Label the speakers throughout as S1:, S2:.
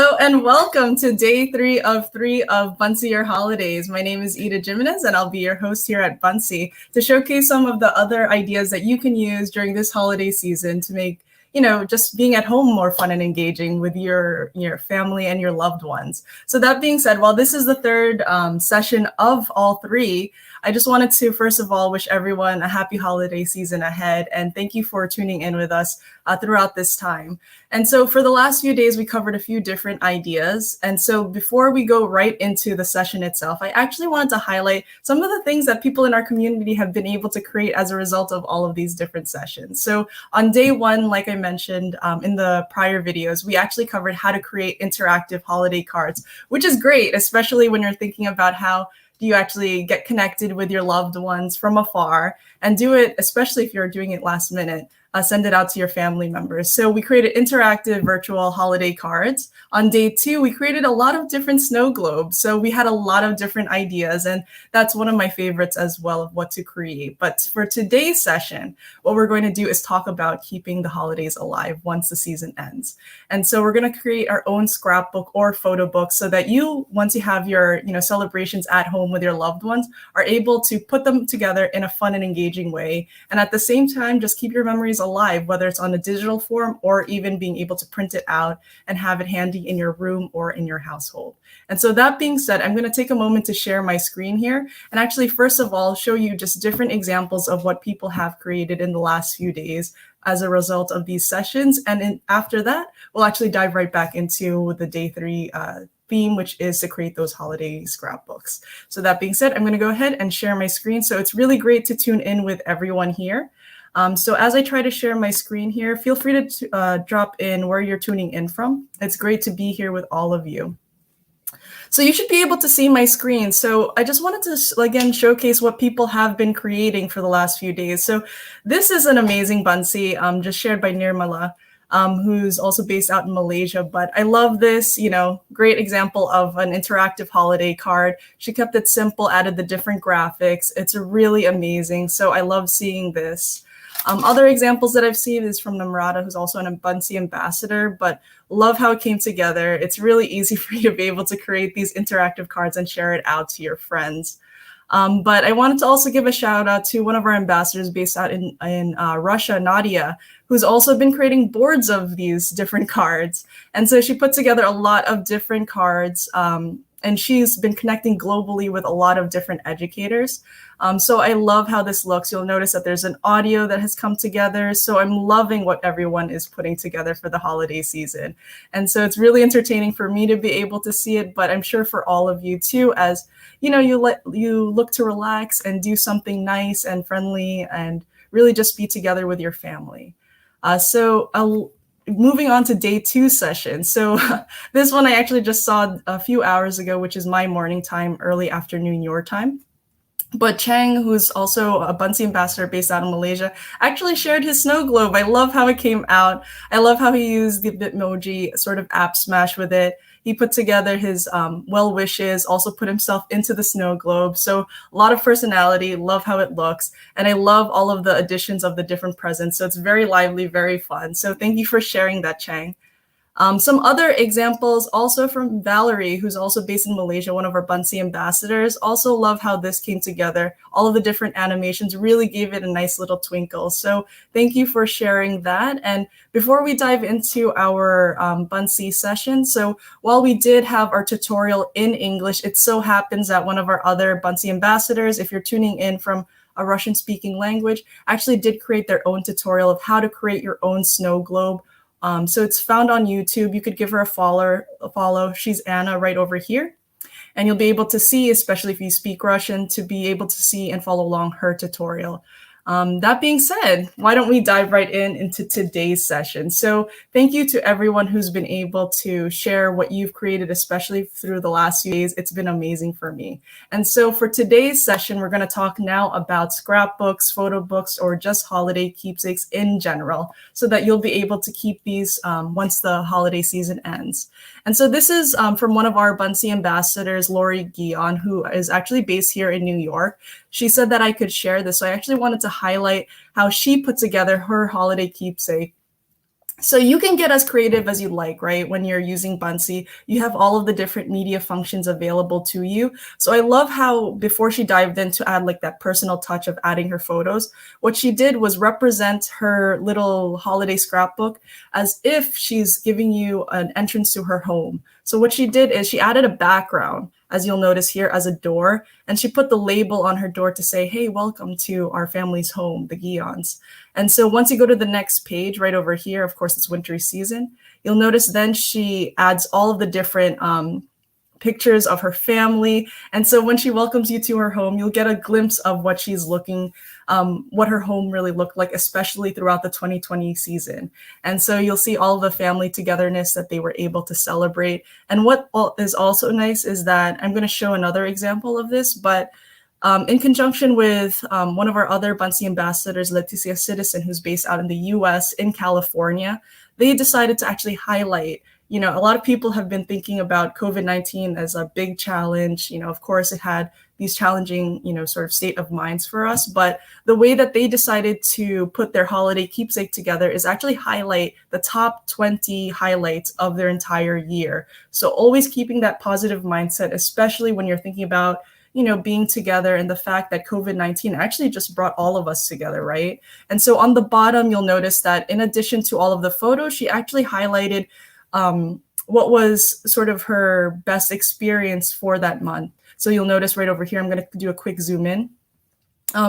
S1: Hello and welcome to day 3 of Buncee Your Holidays. My name is Ida Jimenez and I'll be your host here at Buncee to showcase some of the other ideas that you can use during this holiday season to make, just being at home more fun and engaging with your family and your loved ones. So that being said, while this is the third session of all three, I just wanted to, first of all, wish everyone a happy holiday season ahead. And thank you for tuning in with us throughout this time. And so for the last few days, we covered a few different ideas. And so before we go right into the session itself, I actually wanted to highlight some of the things that people in our community have been able to create as a result of all of these different sessions. So on day one, like I mentioned in the prior videos, we actually covered how to create interactive holiday cards, which is great, especially when you're thinking about how do you actually get connected with your loved ones from afar and do it, especially if you're doing it last minute. Send it out to your family members. So we created interactive virtual holiday cards. On day 2, we created a lot of different snow globes. So we had a lot of different ideas, and that's one of my favorites as well of what to create. But for today's session, what we're going to do is talk about keeping the holidays alive once the season ends. And so we're going to create our own scrapbook or photo book so that you, once you have your celebrations at home with your loved ones, are able to put them together in a fun and engaging way. And at the same time, just keep your memories alive, whether it's on a digital form or even being able to print it out and have it handy in your room or in your household. And so that being said, I'm going to take a moment to share my screen here and actually, first of all, show you just different examples of what people have created in the last few days as a result of these sessions. And after that, we'll actually dive right back into the day 3 theme, which is to create those holiday scrapbooks. So that being said, I'm going to go ahead and share my screen. So it's really great to tune in with everyone here. So as I try to share my screen here, feel free to drop in where you're tuning in from. It's great to be here with all of you. So you should be able to see my screen. So I just wanted to, again, showcase what people have been creating for the last few days. So this is an amazing Buncee just shared by Nirmala, who's also based out in Malaysia. But I love this, great example of an interactive holiday card. She kept it simple, added the different graphics. It's really amazing. So I love seeing this. Other examples that I've seen is from Namrata, who's also an Buncee ambassador, but love how it came together. It's really easy for you to be able to create these interactive cards and share it out to your friends. But I wanted to also give a shout out to one of our ambassadors based out in Russia, Nadia, who's also been creating boards of these different cards. And so she put together a lot of different cards, and she's been connecting globally with a lot of different educators. So I love how this looks. You'll notice that there's an audio that has come together. So I'm loving what everyone is putting together for the holiday season. And so it's really entertaining for me to be able to see it, but I'm sure for all of you too, as you look to relax and do something nice and friendly and really just be together with your family. Moving on to day 2 session. So this one I actually just saw a few hours ago, which is my morning time, early afternoon your time. But Chang, who's also a Buncee ambassador based out of Malaysia, actually shared his snow globe. I love how it came out. I love how he used the Bitmoji sort of app smash with it. He put together his well wishes, also put himself into the snow globe. So a lot of personality, love how it looks. And I love all of the additions of the different presents. So it's very lively, very fun. So thank you for sharing that, Chang. Some other examples also from Valerie, who's also based in Malaysia, one of our Buncee ambassadors. Also love how this came together. All of the different animations really gave it a nice little twinkle. So thank you for sharing that. And before we dive into our Buncee session, so while we did have our tutorial in English, it so happens that one of our other Buncee ambassadors, if you're tuning in from a Russian-speaking language, actually did create their own tutorial of how to create your own snow globe. So it's found on YouTube. You could give her a follow. She's Anna right over here. And you'll be able to see, especially if you speak Russian, to be able to see and follow along her tutorial. That being said, why don't we dive right into today's session? So thank you to everyone who's been able to share what you've created, especially through the last few days. It's been amazing for me. And so for today's session, we're going to talk now about scrapbooks, photo books, or just holiday keepsakes in general, so that you'll be able to keep these once the holiday season ends. And so this is from one of our Buncee ambassadors, Lori Guion, who is actually based here in New York. She said that I could share this, so I actually wanted to highlight how she put together her holiday keepsake. So you can get as creative as you like, right? When you're using Buncee, you have all of the different media functions available to you. So I love how before she dived in to add like that personal touch of adding her photos, what she did was represent her little holiday scrapbook as if she's giving you an entrance to her home. So what she did is she added a background, as you'll notice here, as a door, and she put the label on her door to say, hey, welcome to our family's home, the Guillons. And so once you go to the next page right over here, of course, it's wintry season, you'll notice then she adds all of the different pictures of her family. And so when she welcomes you to her home, you'll get a glimpse of what she's looking, what her home really looked like, especially throughout the 2020 season. And so you'll see all of the family togetherness that they were able to celebrate. And what is also nice is that I'm going to show another example of this, but in conjunction with one of our other Buncee ambassadors, Leticia Citizen, who's based out in the US in California, they decided to actually highlight, you know, a lot of people have been thinking about COVID-19 as a big challenge. You know, of course, it had these challenging, you know, sort of state of minds for us. But the way that they decided to put their holiday keepsake together is actually highlight the top 20 highlights of their entire year. So always keeping that positive mindset, especially when you're thinking about, you know, being together and the fact that COVID-19 actually just brought all of us together, right? And so on the bottom, you'll notice that in addition to all of the photos, she actually highlighted what was sort of her best experience for that month. So you'll notice right over here, I'm going to do a quick zoom in.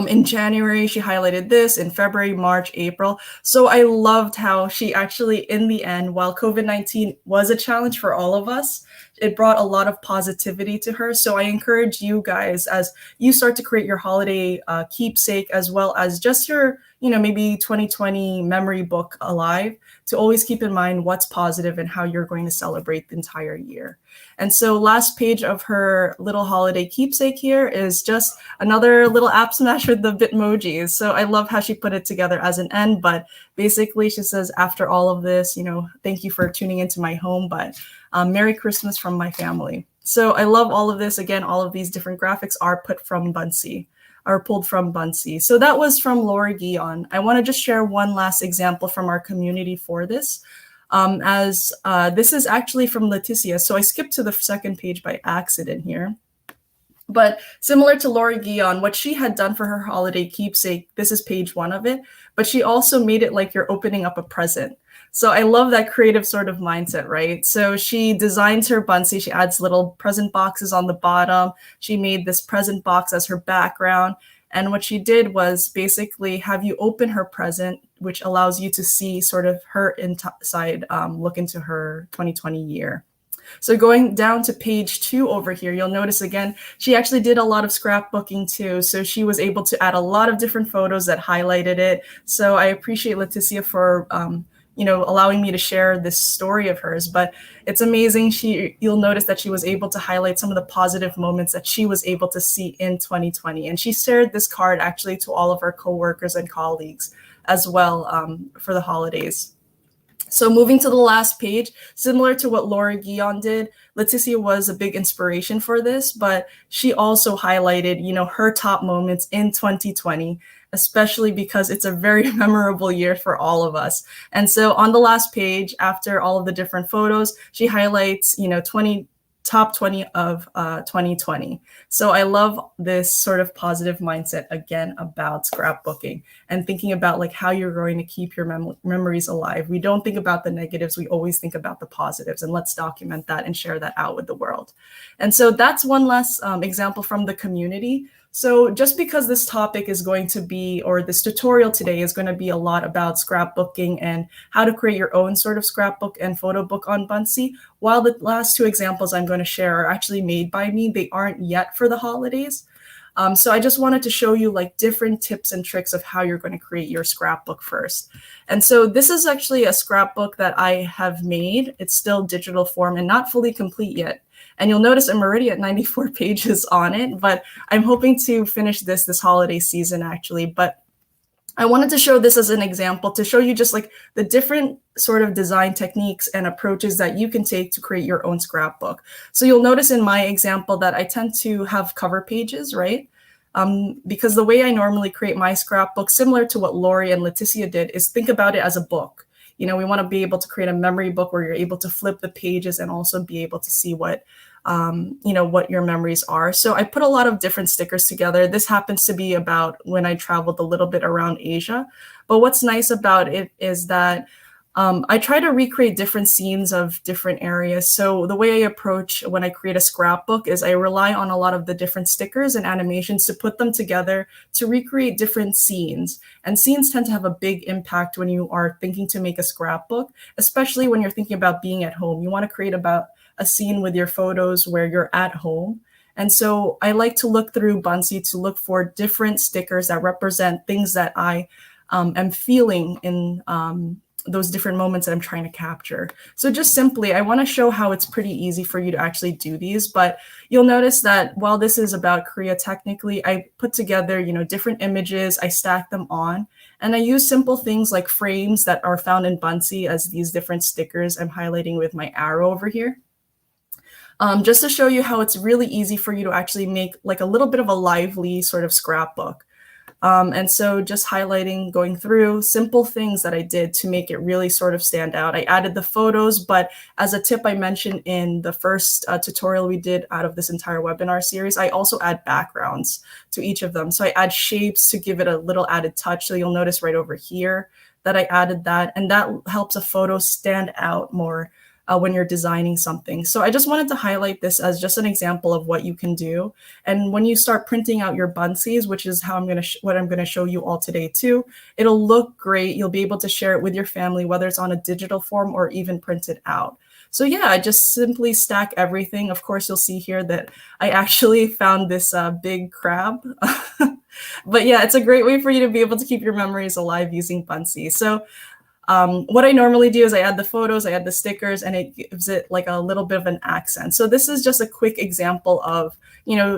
S1: In January, she highlighted this, in February, March, April. So I loved how she actually, in the end, while COVID-19 was a challenge for all of us, it brought a lot of positivity to her. So I encourage you guys, as you start to create your holiday keepsake, as well as just your, you know, maybe 2020 memory book alive, to always keep in mind what's positive and how you're going to celebrate the entire year. And so last page of her little holiday keepsake here is just another little app smash with the Bitmojis. So I love how she put it together as an end, but basically she says, after all of this, you know, thank you for tuning into my home, but Merry Christmas from my family. So I love all of this. Again, all of these different graphics are put from Buncee, are pulled from Buncee. So that was from Laura Guillon. I want to just share one last example from our community for this. This is actually from Leticia. So I skipped to the second page by accident here. But similar to Laura Guillon, what she had done for her holiday keepsake, this is page 1 of it, but she also made it like you're opening up a present. So I love that creative sort of mindset, right? So she designs her Buncee. She adds little present boxes on the bottom. She made this present box as her background. And what she did was basically have you open her present, which allows you to see sort of her inside look into her 2020 year. So going down to page 2 over here, you'll notice again, she actually did a lot of scrapbooking too. So she was able to add a lot of different photos that highlighted it. So I appreciate Leticia for you know, allowing me to share this story of hers, but it's amazing. You'll notice that she was able to highlight some of the positive moments that she was able to see in 2020. And she shared this card actually to all of her coworkers and colleagues as well for the holidays. So moving to the last page, similar to what Laura Guillon did, Leticia was a big inspiration for this, but she also highlighted, you know, her top moments in 2020, especially because it's a very memorable year for all of us. And so on the last page, after all of the different photos, she highlights, you know, top 20 of 2020. So I love this sort of positive mindset again about scrapbooking and thinking about like how you're going to keep your memories alive. We don't think about the negatives, we always think about the positives, and let's document that and share that out with the world. And so that's one last example from the community. So just because this topic is going to be, or this tutorial today is going to be a lot about scrapbooking and how to create your own sort of scrapbook and photo book on Buncee, while the last 2 examples I'm going to share are actually made by me, they aren't yet for the holidays. So I just wanted to show you like different tips and tricks of how you're going to create your scrapbook first. And so this is actually a scrapbook that I have made. It's still digital form and not fully complete yet. And you'll notice I'm already at 94 pages on it, but I'm hoping to finish this holiday season actually. But I wanted to show this as an example to show you just like the different sort of design techniques and approaches that you can take to create your own scrapbook. So you'll notice in my example that I tend to have cover pages, right? Because the way I normally create my scrapbook, similar to what Lori and Leticia did, is think about it as a book. we want to be able to create a memory book where you're able to flip the pages and also be able to see what what your memories are. So I put a lot of different stickers together. This happens to be about when I traveled a little bit around Asia. But what's nice about it is that I try to recreate different scenes of different areas. So the way I approach when I create a scrapbook is I rely on a lot of the different stickers and animations to put them together to recreate different scenes. And scenes tend to have a big impact when you are thinking to make a scrapbook, especially when you're thinking about being at home. You want to create about a scene with your photos where you're at home. And so I like to look through Buncee to look for different stickers that represent things that I am feeling in those different moments that I'm trying to capture. So just simply, I want to show how it's pretty easy for you to actually do these, but you'll notice that while this is about Korea, technically, I put together, different images, I stack them on, and I use simple things like frames that are found in Buncee as these different stickers I'm highlighting with my arrow over here. Just to show you how it's really easy for you to actually make like a little bit of a lively sort of scrapbook. And so just highlighting, going through simple things that I did to make it really sort of stand out. I added the photos, but as a tip I mentioned in the first tutorial we did out of this entire webinar series, I also add backgrounds to each of them. So I add shapes to give it a little added touch. So you'll notice right over here that I added that, and that helps a photo stand out more when you're designing something. So I just wanted to highlight this as just an example of what you can do. And when you start printing out your Buncees, which is how what I'm going to show you all today too, it'll look great. You'll be able to share it with your family, whether it's on a digital form or even printed out. So yeah, I just simply stack everything. Of course, you'll see here that I actually found this big crab. But yeah, it's a great way for you to be able to keep your memories alive using Buncee. So what I normally do is I add the photos, I add the stickers, and it gives it like a little bit of an accent. So this is just a quick example of,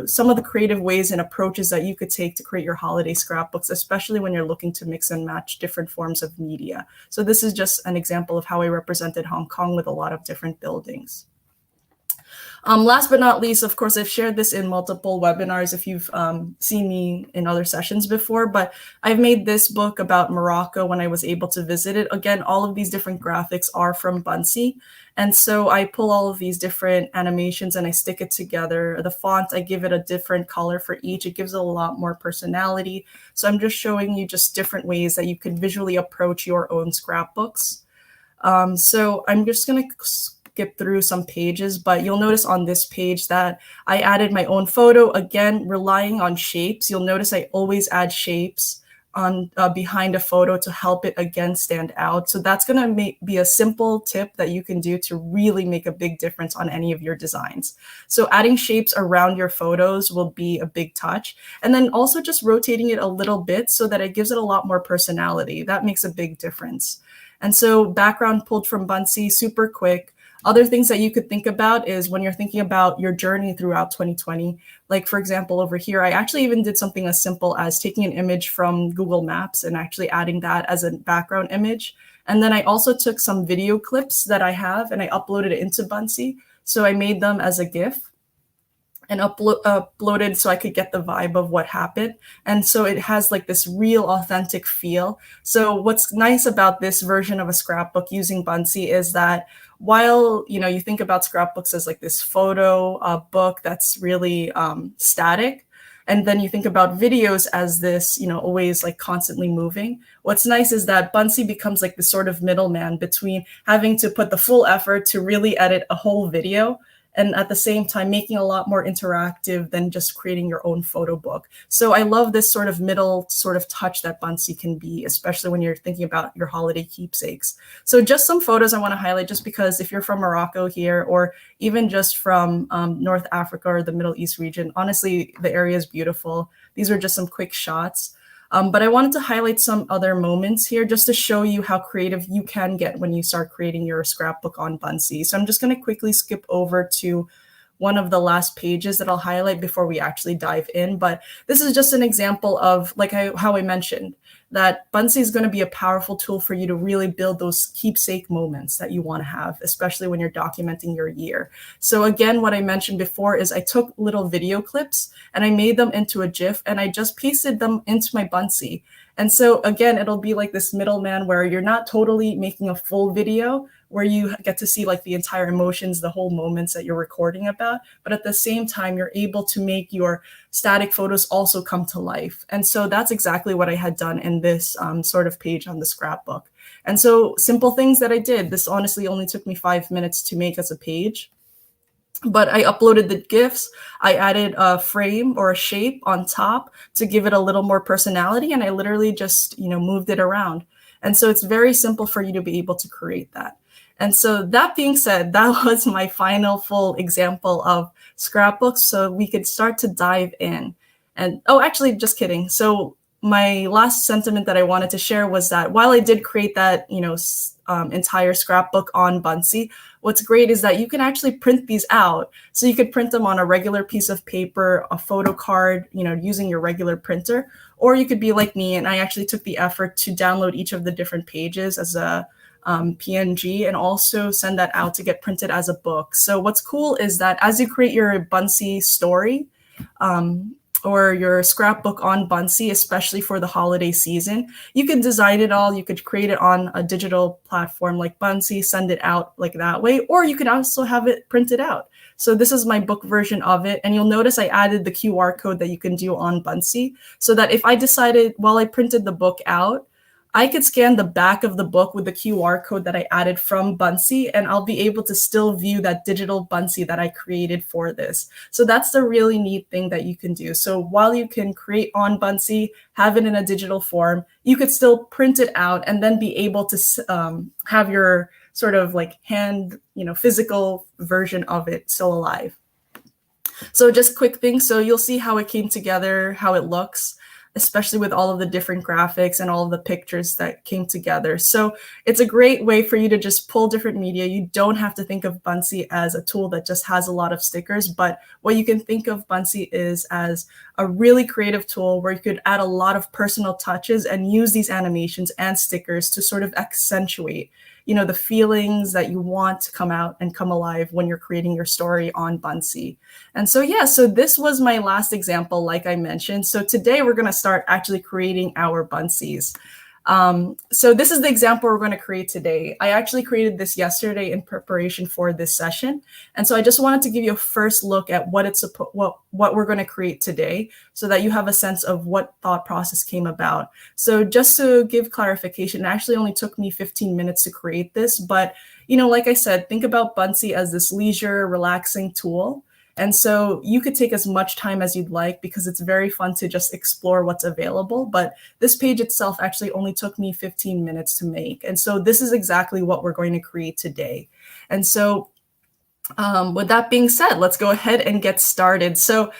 S1: some of the creative ways and approaches that you could take to create your holiday scrapbooks, especially when you're looking to mix and match different forms of media. So this is just an example of how I represented Hong Kong with a lot of different buildings. Last but not least, of course, I've shared this in multiple webinars if you've seen me in other sessions before, but I've made this book about Morocco when I was able to visit it. Again, all of these different graphics are from Buncee. And so I pull all of these different animations and I stick it together. The font, I give it a different color for each. It gives it a lot more personality. So I'm just showing you just different ways that you can visually approach your own scrapbooks. So I'm just going to skip through some pages, but you'll notice on this page that I added my own photo, again, relying on shapes. You'll notice I always add shapes on behind a photo to help it again stand out. So that's going to be a simple tip that you can do to really make a big difference on any of your designs. So adding shapes around your photos will be a big touch. And then also just rotating it a little bit so that it gives it a lot more personality. That makes a big difference. And so background pulled from Buncee, super quick. Other things that you could think about is when you're thinking about your journey throughout 2020, like for example, over here, I actually even did something as simple as taking an image from Google Maps and actually adding that as a background image. And then I also took some video clips that I have and I uploaded it into Buncee. So I made them as a GIF and uploaded so I could get the vibe of what happened. And so it has like this real authentic feel. So what's nice about this version of a scrapbook using Buncee is that while you think about scrapbooks as like this photo book that's really static, and then you think about videos as this, always like constantly moving. What's nice is that Buncee becomes like the sort of middleman between having to put the full effort to really edit a whole video and at the same time making a lot more interactive than just creating your own photo book. So I love this sort of middle sort of touch that Buncee can be, especially when you're thinking about your holiday keepsakes. So just some photos I want to highlight just because if you're from Morocco here or even just from North Africa or the Middle East region, honestly, the area is beautiful. These are just some quick shots. But I wanted to highlight some other moments here just to show you how creative you can get when you start creating your scrapbook on Buncee. So I'm just going to quickly skip over to one of the last pages that I'll highlight before we actually dive in. But this is just an example of how I mentioned that Buncee is going to be a powerful tool for you to really build those keepsake moments that you want to have, especially when you're documenting your year. So again, what I mentioned before is I took little video clips and I made them into a GIF and I just pasted them into my Buncee. And so again, it'll be like this middleman where you're not totally making a full video where you get to see like the entire emotions, the whole moments that you're recording about. But at the same time, you're able to make your static photos also come to life. And so that's exactly what I had done in this sort of page on the scrapbook. And so simple things that I did, this honestly only took me 5 minutes to make as a page. But I uploaded the GIFs, I added a frame or a shape on top to give it a little more personality, and I literally just, moved it around. And so it's very simple for you to be able to create that. And so that being said, that was my final full example of scrapbooks. So we could start to dive in. And actually, just kidding. So my last sentiment that I wanted to share was that while I did create that, entire scrapbook on Buncee, what's great is that you can actually print these out. So you could print them on a regular piece of paper, a photo card, using your regular printer, or you could be like me. And I actually took the effort to download each of the different pages as a PNG and also send that out to get printed as a book. So what's cool is that as you create your Buncee story, or your scrapbook on Buncee, especially for the holiday season, you could design it all. You could create it on a digital platform like Buncee, send it out like that way, or you could also have it printed out. So this is my book version of it. And you'll notice I added the QR code that you can do on Buncee so that if I decided while I printed the book out, I could scan the back of the book with the QR code that I added from Buncee, and I'll be able to still view that digital Buncee that I created for this. So that's the really neat thing that you can do. So while you can create on Buncee, have it in a digital form, you could still print it out and then be able to have your sort of like hand, physical version of it still alive. So just quick things. So you'll see how it came together, how it looks, especially with all of the different graphics and all of the pictures that came together. So it's a great way for you to just pull different media. You don't have to think of Buncee as a tool that just has a lot of stickers, but what you can think of Buncee is as a really creative tool where you could add a lot of personal touches and use these animations and stickers to sort of accentuate the feelings that you want to come out and come alive when you're creating your story on Buncee. And so, so this was my last example, like I mentioned. So today we're going to start actually creating our Buncees. So this is the example we're going to create today. I actually created this yesterday in preparation for this session. And so I just wanted to give you a first look at what we're going to create today so that you have a sense of what thought process came about. So just to give clarification, it actually only took me 15 minutes to create this. But, like I said, think about Buncee as this leisure, relaxing tool. And so you could take as much time as you'd like because it's very fun to just explore what's available. But this page itself actually only took me 15 minutes to make. And so this is exactly what we're going to create today. And so with that being said, let's go ahead and get started. So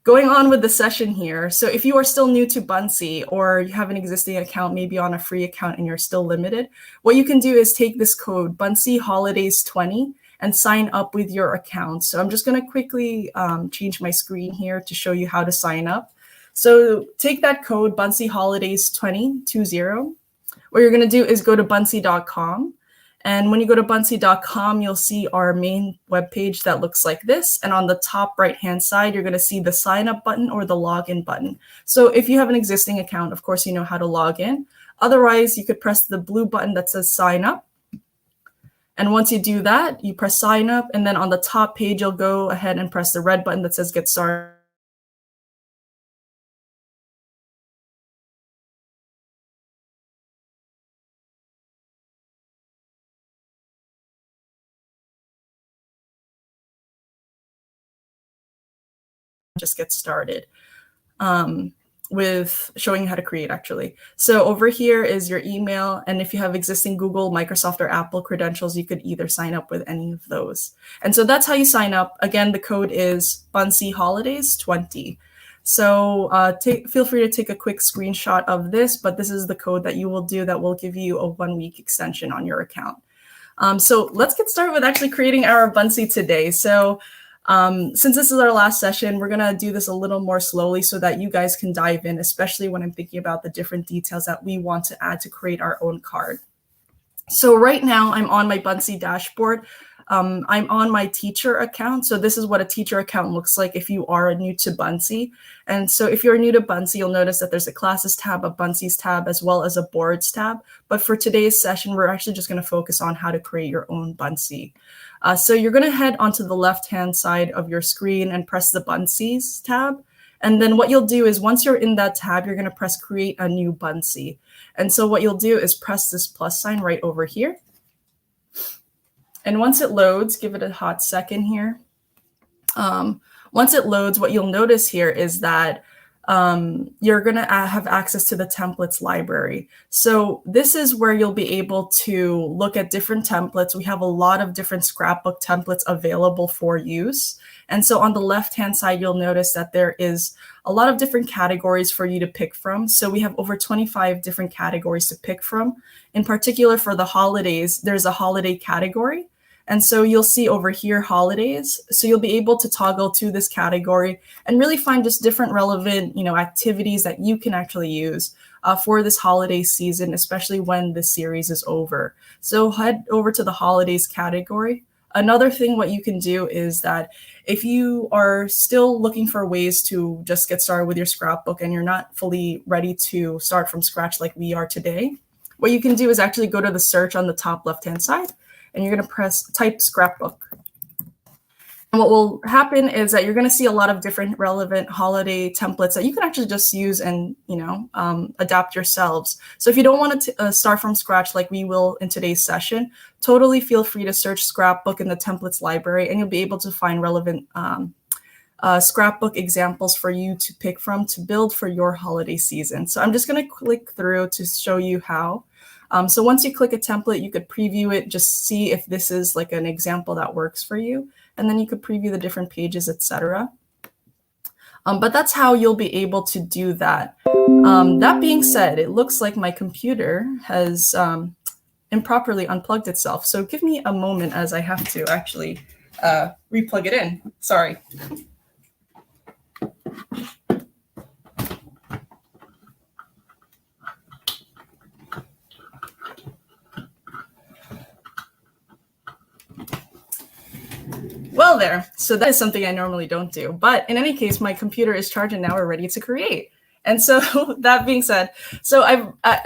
S1: going on with the session here. So if you are still new to Buncee or you have an existing account, maybe on a free account and you're still limited, what you can do is take this code Buncee Holidays 20 and sign up with your account. So I'm just going to quickly change my screen here to show you how to sign up. So take that code Buncee Holidays 20. What you're going to do is go to buncee.com. And when you go to buncee.com, you'll see our main webpage that looks like this. And on the top right-hand side, you're going to see the sign up button or the login button. So if you have an existing account, of course, you know how to log in. Otherwise, you could press the blue button that says sign up. And once you do that, you press sign up. And then on the top page, you'll go ahead and press the red button that says get started. Just get started with showing you how to create actually. So over here is your email. And if you have existing Google, Microsoft, or Apple credentials, you could either sign up with any of those. And so that's how you sign up. Again, the code is Buncee Holidays 20. So feel free to take a quick screenshot of this, but this is the code that you will do that will give you a 1-week extension on your account. So let's get started with actually creating our Buncee today. So Since this is our last session, we're gonna do this a little more slowly so that you guys can dive in, especially when I'm thinking about the different details that we want to add to create our own card. So right now I'm on my Buncee dashboard. I'm on my teacher account. So this is what a teacher account looks like if you are new to Buncee. And so if you're new to Buncee, you'll notice that there's a classes tab, a Buncee's tab, as well as a boards tab. But for today's session, we're actually just going to focus on how to create your own Buncee. So you're going to head onto the left-hand side of your screen and press the Buncee's tab. And then what you'll do is once you're in that tab, you're going to press create a new Buncee. And so what you'll do is press this plus sign right over here. And once it loads, give it a hot second here. Once it loads, what you'll notice here is that you're going to have access to the templates library. So this is where you'll be able to look at different templates. We have a lot of different scrapbook templates available for use. And so on the left-hand side, you'll notice that there is a lot of different categories for you to pick from. So we have over 25 different categories to pick from. In particular, for the holidays, there's a holiday category. And so you'll see over here, holidays. So you'll be able to toggle to this category and really find just different relevant, activities that you can actually use for this holiday season, especially when the series is over. So head over to the holidays category. Another thing what you can do is that if you are still looking for ways to just get started with your scrapbook and you're not fully ready to start from scratch like we are today, what you can do is actually go to the search on the top left-hand side. And you're going to type scrapbook. And what will happen is that you're going to see a lot of different relevant holiday templates that you can actually just use and, adapt yourselves. So if you don't want to start from scratch like we will in today's session, totally feel free to search scrapbook in the templates library and you'll be able to find relevant scrapbook examples for you to pick from to build for your holiday season. So I'm just going to click through to show you how. So once you click a template, you could preview it, just see if this is like an example that works for you. And then you could preview the different pages, etc. But that's how you'll be able to do that. That being said, it looks like my computer has improperly unplugged itself. So give me a moment as I have to actually replug it in. Sorry. Well there, so that is something I normally don't do. But in any case, my computer is charged and now we're ready to create. And so that being said, so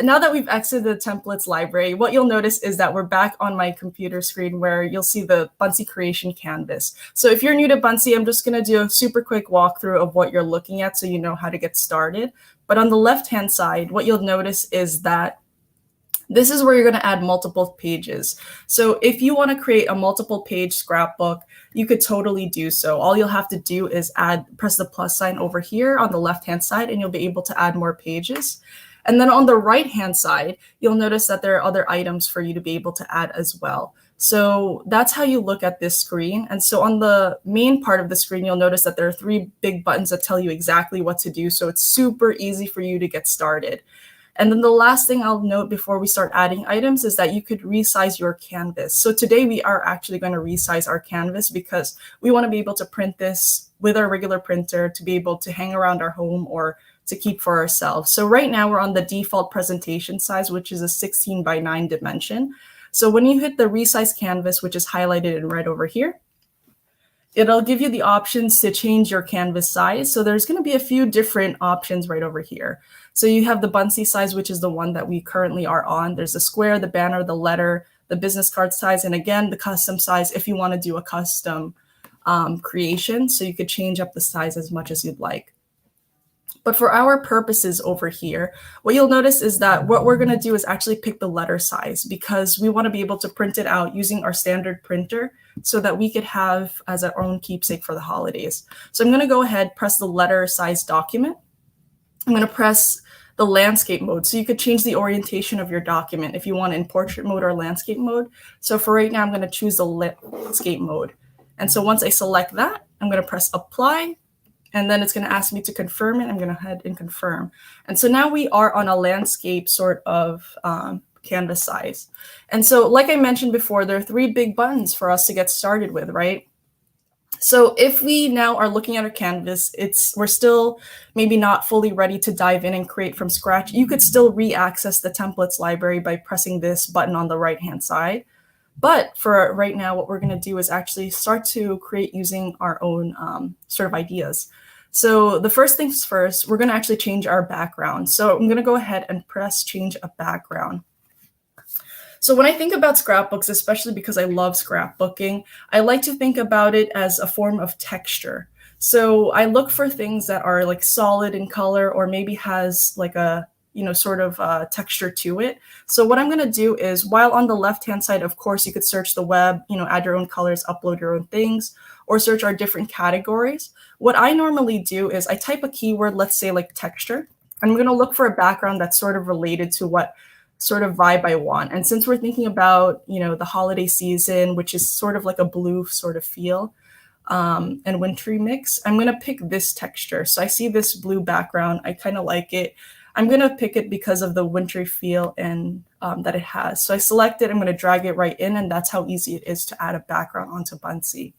S1: now that we've exited the templates library, what you'll notice is that we're back on my computer screen where you'll see the Buncee creation canvas. So if you're new to Buncee, I'm just going to do a super quick walkthrough of what you're looking at so you know how to get started. But on the left-hand side, what you'll notice is that this is where you're going to add multiple pages. So if you want to create a multiple page scrapbook, you could totally do so. All you'll have to do is press the plus sign over here on the left-hand side, and you'll be able to add more pages. And then on the right-hand side, you'll notice that there are other items for you to be able to add as well. So that's how you look at this screen. And so on the main part of the screen, you'll notice that there are 3 big buttons that tell you exactly what to do. So it's super easy for you to get started. And then the last thing I'll note before we start adding items is that you could resize your canvas. So today we are actually going to resize our canvas because we want to be able to print this with our regular printer to be able to hang around our home or to keep for ourselves. So right now we're on the default presentation size, which is a 16:9 dimension. So when you hit the resize canvas, which is highlighted in red over here, it'll give you the options to change your canvas size. So there's going to be a few different options right over here. So you have the Buncee size, which is the one that we currently are on. There's the square, the banner, the letter, the business card size, and again, the custom size if you want to do a custom creation. So you could change up the size as much as you'd like. But for our purposes over here, what you'll notice is that what we're going to do is actually pick the letter size because we want to be able to print it out using our standard printer so that we could have as our own keepsake for the holidays. So I'm going to go ahead, press the letter size document. I'm going to press the landscape mode. So you could change the orientation of your document if you want in portrait mode or landscape mode. So for right now, I'm going to choose the landscape mode. And so once I select that, I'm going to press apply. And then it's going to ask me to confirm it. I'm going to head and confirm. And so now we are on a landscape sort of canvas size. And so like I mentioned before, there are 3 big buttons for us to get started with, right? So if we now are looking at our canvas, we're still maybe not fully ready to dive in and create from scratch. You could still re-access the templates library by pressing this button on the right-hand side. But for right now, what we're going to do is actually start to create using our own sort of ideas. So the first things first, we're going to actually change our background. So I'm going to go ahead and press change a background. So when I think about scrapbooks, especially because I love scrapbooking, I like to think about it as a form of texture. So I look for things that are like solid in color or maybe has like a sort of texture to it. So what I'm going to do is, while on the left-hand side, of course, you could search the web, add your own colors, upload your own things, or search our different categories. What I normally do is I type a keyword, let's say like texture. I'm going to look for a background that's sort of related to what sort of vibe I want. And since we're thinking about, the holiday season, which is sort of like a blue sort of feel, and wintry mix, I'm going to pick this texture. So I see this blue background. I kind of like it. I'm going to pick it because of the wintry feel and that it has. So I select it. I'm going to drag it right in, and that's how easy it is to add a background onto Buncee.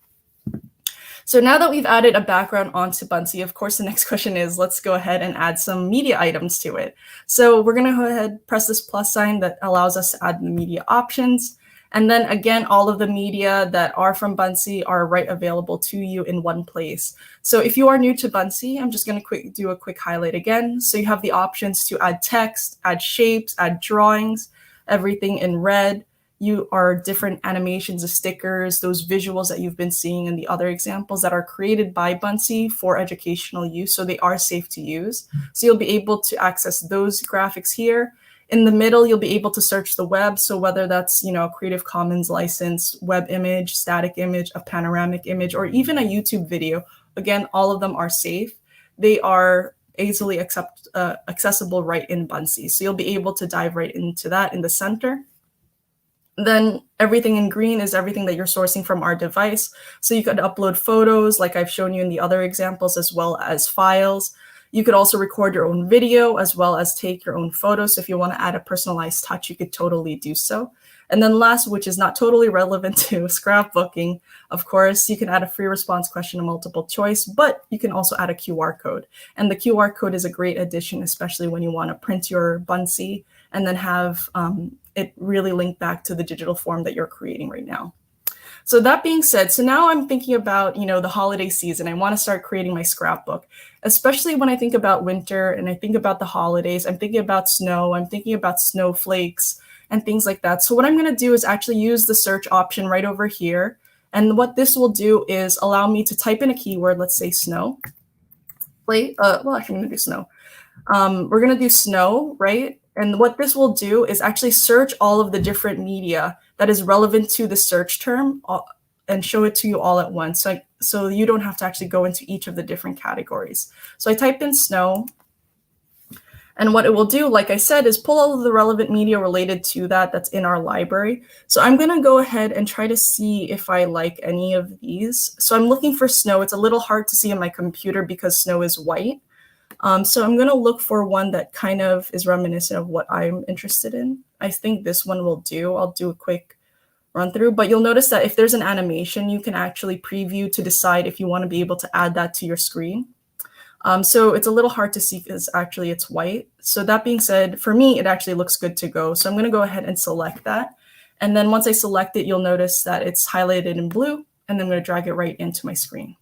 S1: So now that we've added a background onto Buncee, of course, the next question is, let's go ahead and add some media items to it. So we're going to go ahead, press this plus sign that allows us to add the media options. And then again, all of the media that are from Buncee are right available to you in one place. So if you are new to Buncee, I'm just going to do a quick highlight again. So you have the options to add text, add shapes, add drawings, everything in red. You are different animations of stickers, those visuals that you've been seeing in the other examples that are created by Buncee for educational use, so they are safe to use. So you'll be able to access those graphics here. In the middle, you'll be able to search the web. So whether that's, a Creative Commons licensed web image, static image, a panoramic image, or even a YouTube video, again, all of them are safe. They are easily accessible right in Buncee. So you'll be able to dive right into that in the center. Then everything in green is everything that you're sourcing from our device. So you could upload photos like I've shown you in the other examples, as well as files. You could also record your own video as well as take your own photos. So if you want to add a personalized touch, you could totally do so. And then last, which is not totally relevant to scrapbooking, of course, you can add a free response question, a multiple choice, but you can also add a QR code. And the QR code is a great addition, especially when you want to print your Buncee and then have it really link back to the digital form that you're creating right now. So that being said, so now I'm thinking about, the holiday season. I want to start creating my scrapbook, especially when I think about winter and I think about the holidays. I'm thinking about snow. I'm thinking about snowflakes and things like that. So what I'm going to do is actually use the search option right over here. And what this will do is allow me to type in a keyword, let's say snow. Actually, I'm going to do snow. We're going to do snow, right? And what this will do is actually search all of the different media that is relevant to the search term and show it to you all at once. So you don't have to actually go into each of the different categories. So I type in snow. And what it will do, like I said, is pull all of the relevant media related to that's in our library. So I'm going to go ahead and try to see if I like any of these. So I'm looking for snow. It's a little hard to see on my computer because snow is white. So I'm going to look for one that kind of is reminiscent of what I'm interested in. I think this one will do. I'll do a quick run through, but you'll notice that if there's an animation, you can actually preview to decide if you want to be able to add that to your screen. So it's a little hard to see because actually it's white. So that being said, for me, it actually looks good to go. So I'm going to go ahead and select that. And then once I select it, you'll notice that it's highlighted in blue, and then I'm going to drag it right into my screen.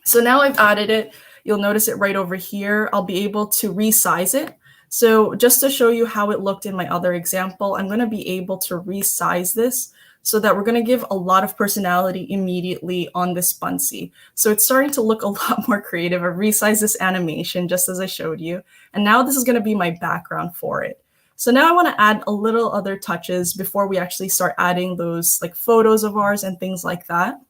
S1: So now I've added it. You'll notice it right over here. I'll be able to resize it. So just to show you how it looked in my other example, I'm going to be able to resize this so that we're going to give a lot of personality immediately on this Buncee. So it's starting to look a lot more creative. I resized this animation just as I showed you. And now this is going to be my background for it. So now I want to add a little other touches before we actually start adding those like photos of ours and things like that.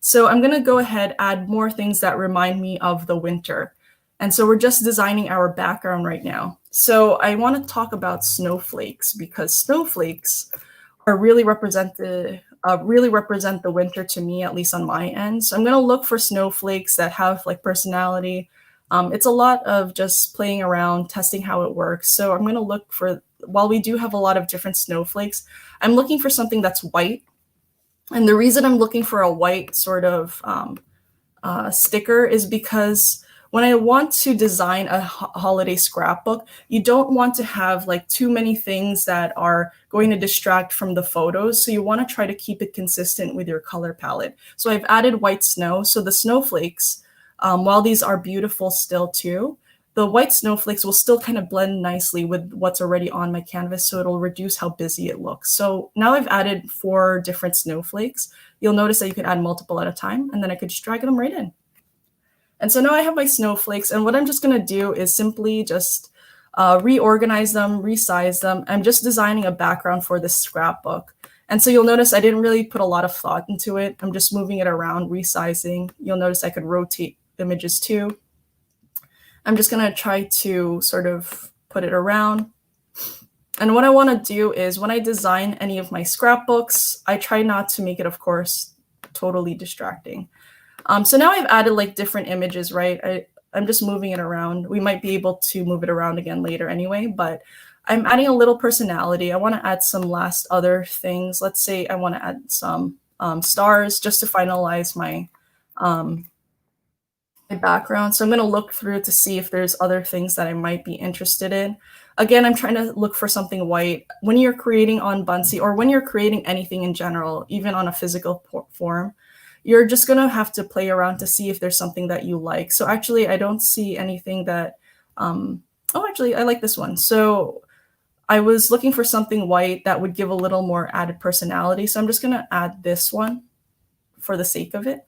S1: So I'm going to go ahead, add more things that remind me of the winter. And so we're just designing our background right now. So I want to talk about snowflakes because snowflakes are really represent the winter to me, at least on my end. So I'm going to look for snowflakes that have like personality. It's a lot of just playing around, testing how it works. So I'm going to look for, while we do have a lot of different snowflakes, I'm looking for something that's white. And the reason I'm looking for a white sort of sticker is because when I want to design a holiday scrapbook, you don't want to have like too many things that are going to distract from the photos. So you want to try to keep it consistent with your color palette. So I've added white snow. So the snowflakes, while these are beautiful still too, the white snowflakes will still kind of blend nicely with what's already on my canvas, so it'll reduce how busy it looks. So now I've added 4 different snowflakes. You'll notice that you can add multiple at a time, and then I could just drag them right in. And so now I have my snowflakes, and what I'm just gonna do is simply just reorganize them, resize them. I'm just designing a background for this scrapbook. And so you'll notice I didn't really put a lot of thought into it. I'm just moving it around, resizing. You'll notice I could rotate images too. I'm just gonna try to sort of put it around. And what I wanna do is when I design any of my scrapbooks, I try not to make it, of course, totally distracting. So now I've added like different images, right? I'm just moving it around. We might be able to move it around again later anyway, but I'm adding a little personality. I wanna add some last other things. Let's say I wanna add some stars just to finalize my background. So I'm going to look through to see if there's other things that I might be interested in. Again, I'm trying to look for something white. When you're creating on Buncee, or when you're creating anything in general, even on a physical form, you're just going to have to play around to see if there's something that you like. So actually, I don't see anything that, oh, actually, I like this one. So I was looking for something white that would give a little more added personality. So I'm just going to add this one for the sake of it,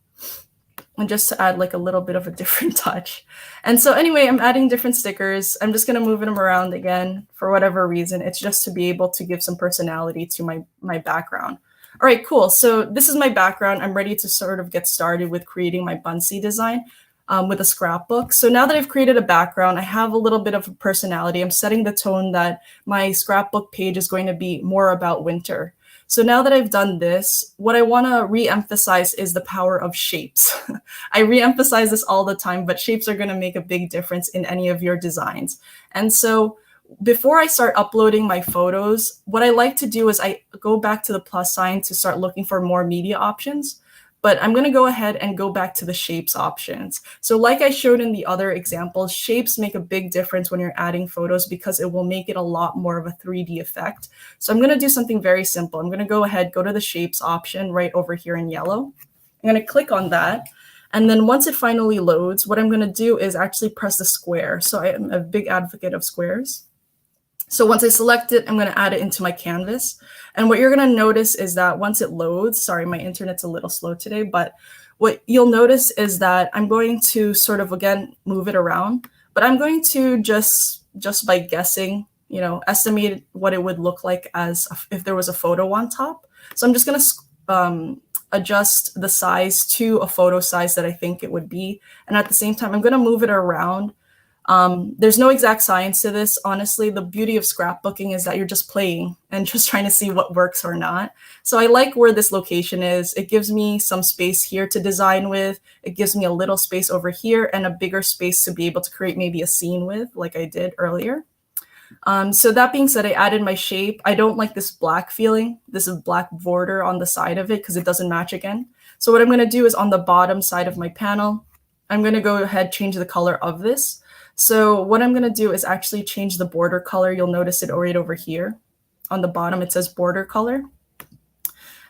S1: and just to add like a little bit of a different touch. And so anyway, I'm adding different stickers. I'm just going to move them around again for whatever reason. It's just to be able to give some personality to my background. All right, cool. So this is my background. I'm ready to sort of get started with creating my Buncee design with a scrapbook. So now that I've created a background, I have a little bit of a personality. I'm setting the tone that my scrapbook page is going to be more about winter. So now that I've done this, what I want to re-emphasize is the power of shapes. I re-emphasize this all the time, but shapes are going to make a big difference in any of your designs. And so before I start uploading my photos, what I like to do is I go back to the plus sign to start looking for more media options. But I'm going to go ahead and go back to the shapes options. So like I showed in the other examples, shapes make a big difference when you're adding photos because it will make it a lot more of a 3D effect. So I'm going to do something very simple. I'm going to go ahead, go to the shapes option right over here in yellow. I'm going to click on that. And then once it finally loads, what I'm going to do is actually press the square. So I am a big advocate of squares. So once I select it, I'm going to add it into my canvas. And what you're going to notice is that once it loads, sorry, my internet's a little slow today, but what you'll notice is that I'm going to sort of, again, move it around, but I'm going to just by guessing, you know, estimate what it would look like as if there was a photo on top. So I'm just going to adjust the size to a photo size that I think it would be. And at the same time, I'm going to move it around. There's no exact science to this. Honestly, the beauty of scrapbooking is that you're just playing and just trying to see what works or not. So I like where this location is. It gives me some space here to design with. It gives me a little space over here and a bigger space to be able to create maybe a scene with, like I did earlier. So that being said, I added my shape. I don't like this black feeling. This is black border on the side of it because it doesn't match again. So what I'm going to do is on the bottom side of my panel, I'm going to go ahead, change the color of this. So what I'm going to do is actually change the border color. You'll notice it right over here. On the bottom, it says border color.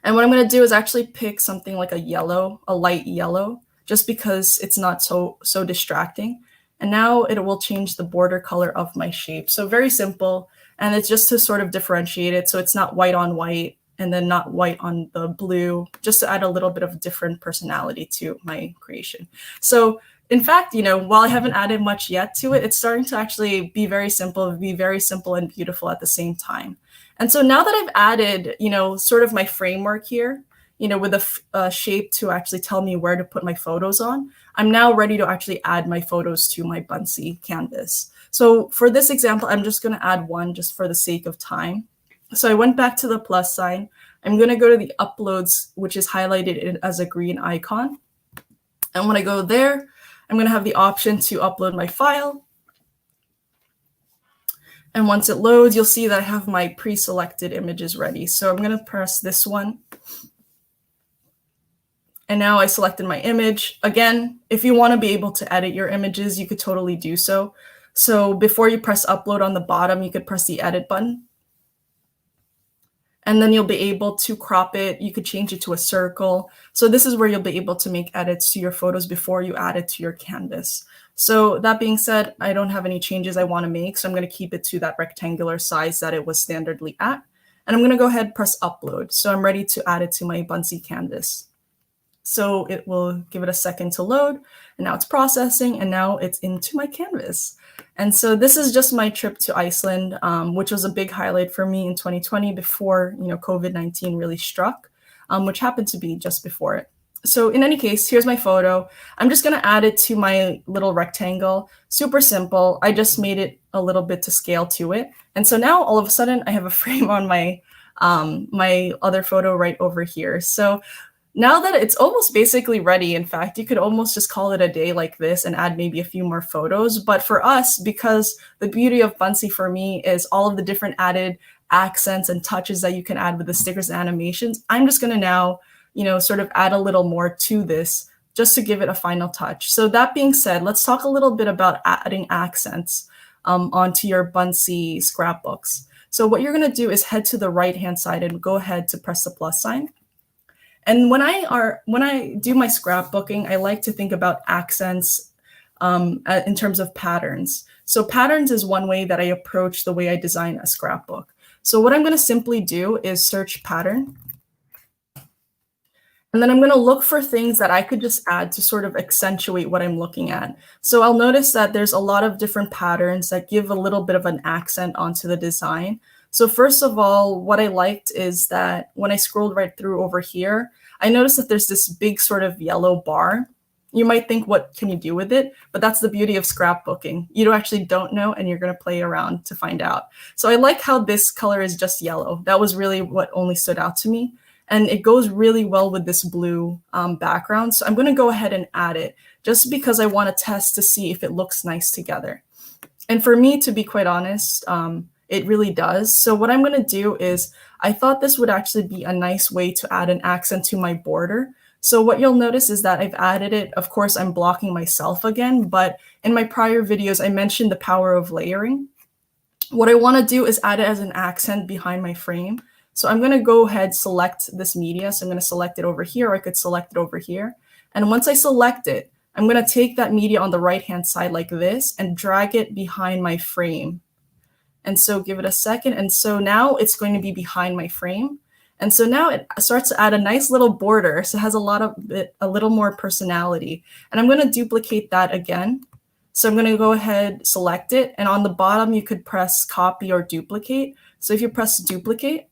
S1: And what I'm going to do is actually pick something like a yellow, a light yellow, just because it's not so distracting. And now it will change the border color of my shape. So very simple. And it's just to sort of differentiate it. So it's not white on white and then not white on the blue, just to add a little bit of different personality to my creation. So in fact, you know, while I haven't added much yet to it, it's starting to actually be very simple and beautiful at the same time. And so now that I've added, you know, sort of my framework here, you know, with a shape to actually tell me where to put my photos on, I'm now ready to actually add my photos to my Buncee canvas. So for this example, I'm just going to add one just for the sake of time. So I went back to the plus sign. I'm going to go to the uploads, which is highlighted as a green icon. And when I go there, I'm going to have the option to upload my file. And once it loads, you'll see that I have my pre-selected images ready. So I'm going to press this one. And now I selected my image. Again, if you want to be able to edit your images, you could totally do so. So before you press upload on the bottom, you could press the edit button. And then you'll be able to crop it. You could change it to a circle. So this is where you'll be able to make edits to your photos before you add it to your canvas. So that being said, I don't have any changes I want to make. So I'm going to keep it to that rectangular size that it was standardly at. And I'm going to go ahead and press upload. So I'm ready to add it to my Buncee canvas. So it will give it a second to load, and now it's processing, and now it's into my canvas. And so this is just my trip to Iceland, which was a big highlight for me in 2020 before COVID-19 really struck, which happened to be just before it. So in any case, here's my photo. I'm just going to add it to my little rectangle. Super simple. I just made it a little bit to scale to it. And so now all of a sudden I have a frame on my my other photo right over here. So now that it's almost basically ready, in fact, you could almost just call it a day like this and add maybe a few more photos. But for us, because the beauty of Buncee for me is all of the different added accents and touches that you can add with the stickers and animations, I'm just going to now, sort of add a little more to this just to give it a final touch. So that being said, let's talk a little bit about adding accents onto your Buncee scrapbooks. So what you're going to do is head to the right-hand side and go ahead to press the plus sign. And when I do my scrapbooking, I like to think about accents in terms of patterns. So patterns is one way that I approach the way I design a scrapbook. So what I'm going to simply do is search pattern. And then I'm going to look for things that I could just add to sort of accentuate what I'm looking at. So I'll notice that there's a lot of different patterns that give a little bit of an accent onto the design. So first of all, what I liked is that when I scrolled right through over here, I noticed that there's this big sort of yellow bar. You might think, what can you do with it? But that's the beauty of scrapbooking. You actually don't know, and you're going to play around to find out. So I like how this color is just yellow. That was really what only stood out to me. And it goes really well with this blue background. So I'm going to go ahead and add it just because I want to test to see if it looks nice together. And for me, to be quite honest, it really does. So what I'm going to do is I thought this would actually be a nice way to add an accent to my border. So what you'll notice is that I've added it. Of course, I'm blocking myself again, but in my prior videos, I mentioned the power of layering. What I want to do is add it as an accent behind my frame. So I'm going to go ahead, select this media. So I'm going to select it over here, or I could select it over here. And once I select it, I'm going to take that media on the right-hand side like this and drag it behind my frame. And so give it a second. And so now it's going to be behind my frame. And so now it starts to add a nice little border. So it has a little more personality. And I'm going to duplicate that again. So I'm going to go ahead, select it. And on the bottom, you could press copy or duplicate. So if you press duplicate,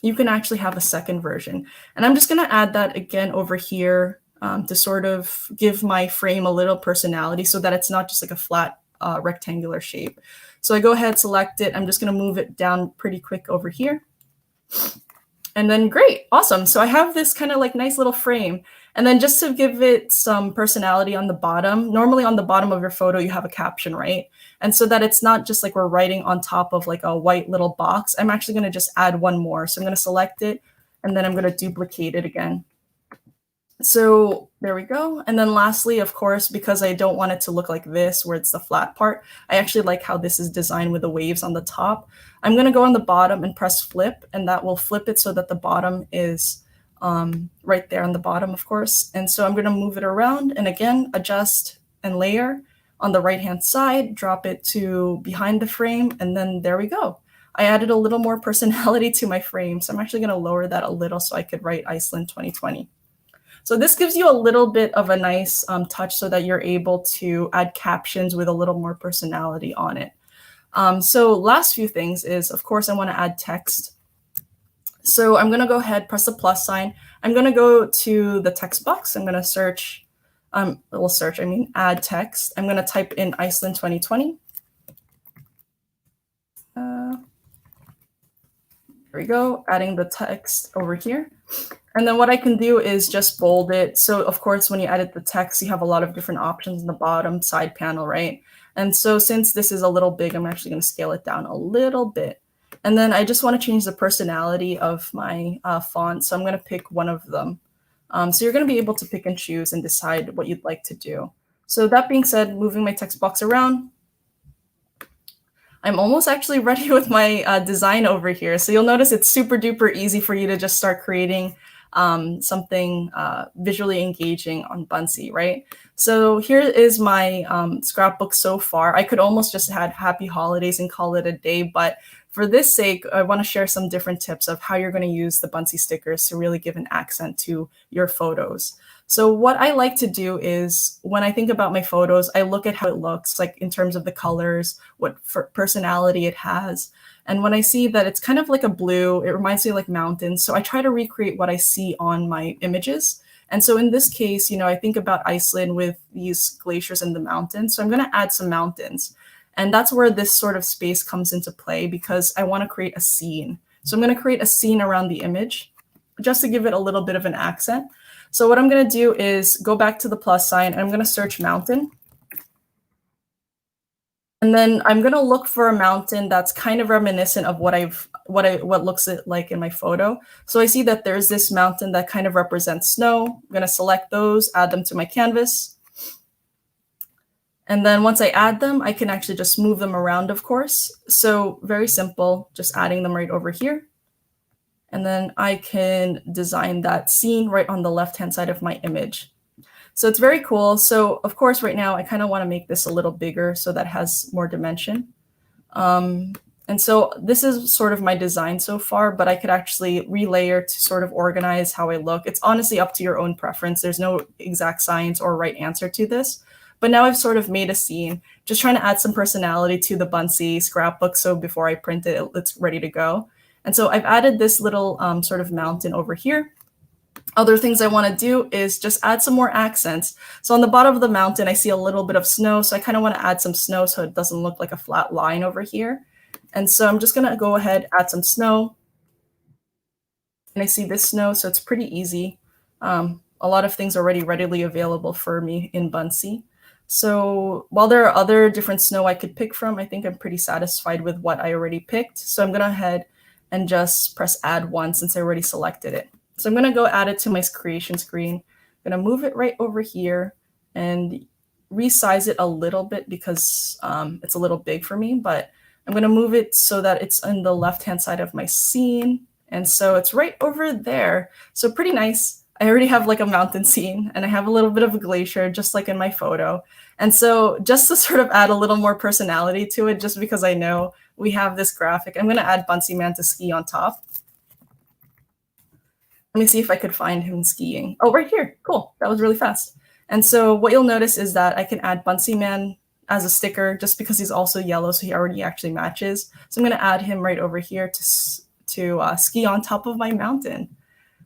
S1: you can actually have a second version. And I'm just going to add that again over here to sort of give my frame a little personality so that it's not just like a flat rectangular shape. So I go ahead, select it. I'm just going to move it down pretty quick over here. And then great, awesome. So I have this kind of like nice little frame. And then just to give it some personality on the bottom, normally on the bottom of your photo, you have a caption, right? And so that it's not just like we're writing on top of like a white little box, I'm actually going to just add one more. So I'm going to select it, and then I'm going to duplicate it again. So there we go. And then lastly, of course, because I don't want it to look like this, where it's the flat part, I actually like how this is designed with the waves on the top. I'm going to go on the bottom and press flip, and that will flip it so that the bottom is right there on the bottom, of course. And so I'm going to move it around and again, adjust and layer on the right-hand side, drop it to behind the frame, and then there we go. I added a little more personality to my frame. So I'm actually going to lower that a little so I could write Iceland 2020. So this gives you a little bit of a nice touch so that you're able to add captions with a little more personality on it. So last few things is, of course, I want to add text. So I'm going to go ahead, press the plus sign. I'm going to go to the text box. I'm going to search, add text. I'm going to type in Iceland 2020. There we go, adding the text over here. And then what I can do is just bold it. So of course, when you edit the text, you have a lot of different options in the bottom side panel, right? And so since this is a little big, I'm actually going to scale it down a little bit. And then I just want to change the personality of my font. So I'm going to pick one of them. So you're going to be able to pick and choose and decide what you'd like to do. So that being said, moving my text box around, I'm almost actually ready with my design over here. So you'll notice it's super duper easy for you to just start creating something visually engaging on Buncee, right? So here is my scrapbook so far. I could almost just had happy holidays and call it a day, but for this sake, I want to share some different tips of how you're going to use the Buncee stickers to really give an accent to your photos. So what I like to do is when I think about my photos, I look at how it looks, like in terms of the colors, what personality it has. And when I see that it's kind of like a blue, it reminds me of like mountains. So I try to recreate what I see on my images. And so in this case, you know, I think about Iceland with these glaciers and the mountains. So I'm going to add some mountains. And that's where this sort of space comes into play because I want to create a scene. So I'm going to create a scene around the image just to give it a little bit of an accent. So what I'm going to do is go back to the plus sign and I'm going to search mountain. And then I'm going to look for a mountain that's kind of reminiscent of what looks like in my photo. So I see that there's this mountain that kind of represents snow. I'm going to select those, add them to my canvas. And then once I add them, I can actually just move them around, of course. So very simple, just adding them right over here. And then I can design that scene right on the left-hand side of my image. So it's very cool. So of course, right now, I kind of want to make this a little bigger so that has more dimension. And so this is sort of my design so far, but I could actually relayer to sort of organize how I look. It's honestly up to your own preference. There's no exact science or right answer to this. But now I've sort of made a scene, just trying to add some personality to the Buncee scrapbook. So before I print it, it's ready to go. And so I've added this little sort of mountain over here. Other things I want to do is just add some more accents. So on the bottom of the mountain, I see a little bit of snow. So I kind of want to add some snow so it doesn't look like a flat line over here. And so I'm just going to go ahead, add some snow. And I see this snow, so it's pretty easy. A lot of things are already readily available for me in Buncee. So while there are other different snow I could pick from, I think I'm pretty satisfied with what I already picked. So I'm going to go ahead and just press add one since I already selected it. So I'm going to go add it to my creation screen. I'm going to move it right over here and resize it a little bit because it's a little big for me, but I'm going to move it so that it's on the left-hand side of my scene. And so it's right over there. So pretty nice. I already have like a mountain scene and I have a little bit of a glacier just like in my photo. And so just to sort of add a little more personality to it, just because I know we have this graphic, I'm going to add Buncee Man to ski on top. Let me see if I could find him skiing. Oh, right here. Cool. That was really fast. And so what you'll notice is that I can add Buncee Man as a sticker just because he's also yellow, so he already actually matches. So I'm going to add him right over here to ski on top of my mountain.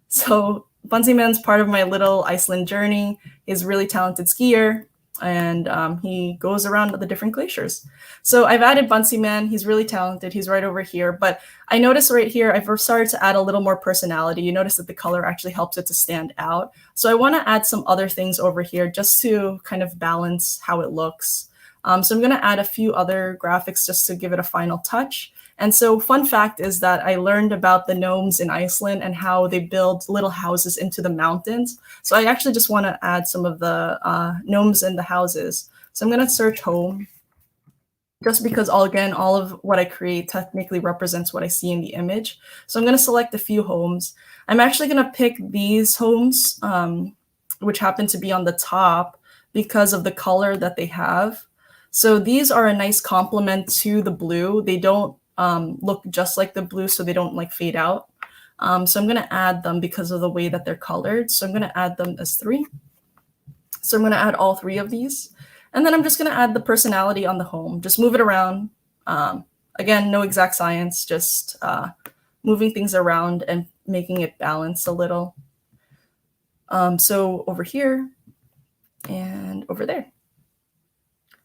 S1: So Buncee Man's part of my little Iceland journey. He's a really talented skier, and he goes around the different glaciers. So I've added Buncee Man. He's really talented. He's right over here. But I notice right here, I've started to add a little more personality. You notice that the color actually helps it to stand out. So I want to add some other things over here just to kind of balance how it looks. So I'm going to add a few other graphics just to give it a final touch. And so fun fact is that I learned about the gnomes in Iceland and how they build little houses into the mountains. So I actually just want to add some of the gnomes in the houses. So I'm going to search home just because all of what I create technically represents what I see in the image. So I'm going to select a few homes. I'm actually going to pick these homes, which happen to be on the top because of the color that they have. So these are a nice complement to the blue. They don't look just like the blue, so they don't like fade out. So I'm going to add them because of the way that they're colored. So I'm going to add them as 3. So I'm going to add all 3 of these. And then I'm just going to add the personality on the home. Just move it around. Again, no exact science, just moving things around and making it balance a little. So over here and over there.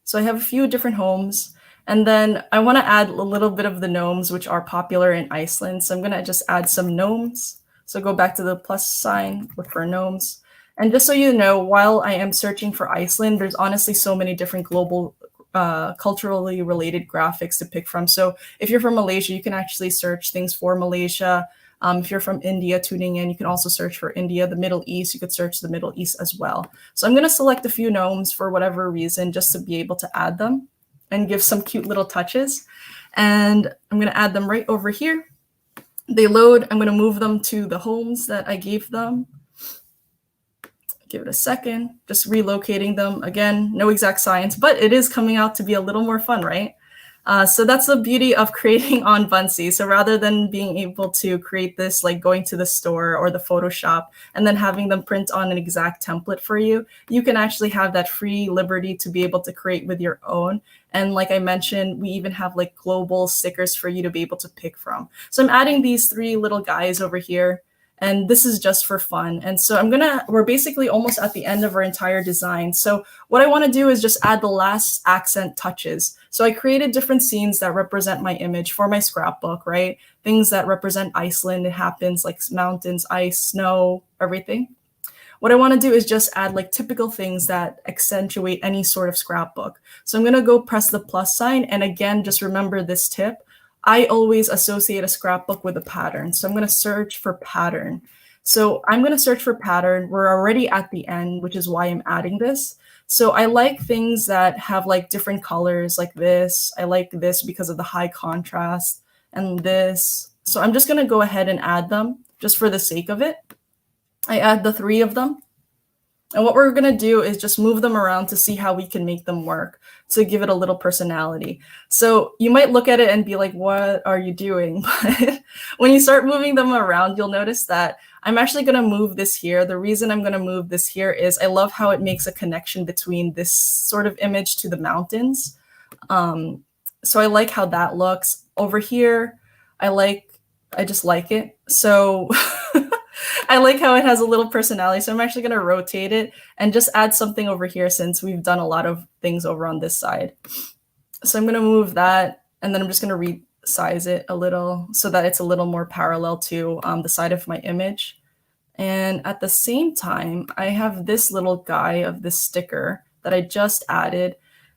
S1: So I have a few different homes. And then I want to add a little bit of the gnomes, which are popular in Iceland. So I'm going to just add some gnomes. So go back to the plus sign, look for gnomes. And just so you know, while I am searching for Iceland, there's honestly so many different global culturally related graphics to pick from. So if you're from Malaysia, you can actually search things for Malaysia. If you're from India tuning in, you can also search for India. The Middle East, you could search the Middle East as well. So I'm going to select a few gnomes for whatever reason, just to be able to add them and give some cute little touches. And I'm going to add them right over here. They load. I'm going to move them to the homes that I gave them. Give it a second, just relocating them. Again, no exact science, but it is coming out to be a little more fun, right? So that's the beauty of creating on Buncee. So rather than being able to create this, like going to the store or the Photoshop and then having them print on an exact template for you, you can actually have that free liberty to be able to create with your own. And like I mentioned, we even have like global stickers for you to be able to pick from. So I'm adding these 3 little guys over here. And this is just for fun. And so we're basically almost at the end of our entire design. So what I want to do is just add the last accent touches. So I created different scenes that represent my image for my scrapbook, right? Things that represent Iceland. It happens like mountains, ice, snow, everything. What I want to do is just add like typical things that accentuate any sort of scrapbook. So I'm going to go press the plus sign. And again, just remember this tip. I always associate a scrapbook with a pattern. So I'm going to search for pattern. So I'm going to search for pattern. We're already at the end, which is why I'm adding this. So I like things that have like different colors like this. I like this because of the high contrast and this. So I'm just going to go ahead and add them just for the sake of it. I add the 3 of them. And what we're going to do is just move them around to see how we can make them work, to give it a little personality. So you might look at it and be like, what are you doing? But when you start moving them around, you'll notice that I'm actually going to move this here. The reason I'm going to move this here is I love how it makes a connection between this sort of image to the mountains. So I like how that looks. Over here, I just like it. So I like how it has a little personality. So I'm actually going to rotate it and just add something over here since we've done a lot of things over on this side. So I'm going to move that, and then I'm just going to resize it a little so that it's a little more parallel to the side of my image. And at the same time, I have this little guy of this sticker that I just added.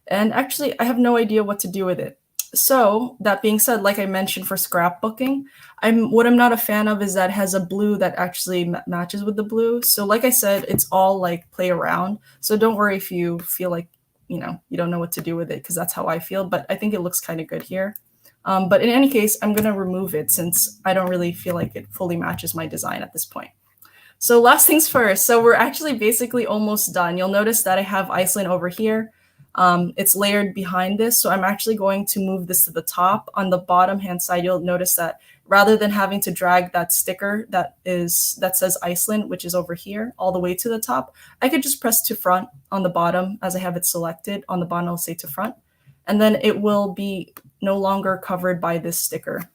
S1: And actually, I have no idea what to do with it. So that being said, like I mentioned for scrapbooking, what I'm not a fan of is that it has a blue that actually matches with the blue. So like I said, it's all like play around. So don't worry if you feel like, you don't know what to do with it, because that's how I feel. But I think it looks kind of good here. But in any case, I'm going to remove it since I don't really feel like it fully matches my design at this point. So last things first. So we're actually basically almost done. You'll notice that I have Iceland over here. It's layered behind this. So I'm actually going to move this to the top. On the bottom hand side, you'll notice that rather than having to drag that sticker that says Iceland, which is over here, all the way to the top, I could just press to front on the bottom as I have it selected. On the bottom, I'll say to front. And then it will be no longer covered by this sticker.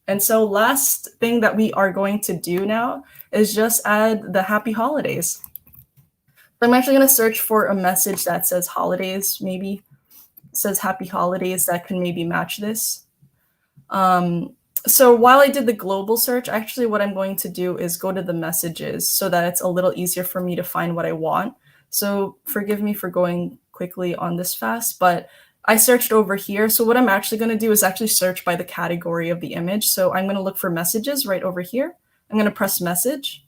S1: And so last thing that we are going to do now is just add the happy holidays. So I'm actually going to search for a message that says holidays, maybe. It says happy holidays that can maybe match this. So while I did the global search, actually what I'm going to do is go to the messages so that it's a little easier for me to find what I want. So forgive me for going quickly on this fast, but I searched over here. So what I'm actually going to do is actually search by the category of the image. So I'm going to look for messages right over here. I'm going to press message.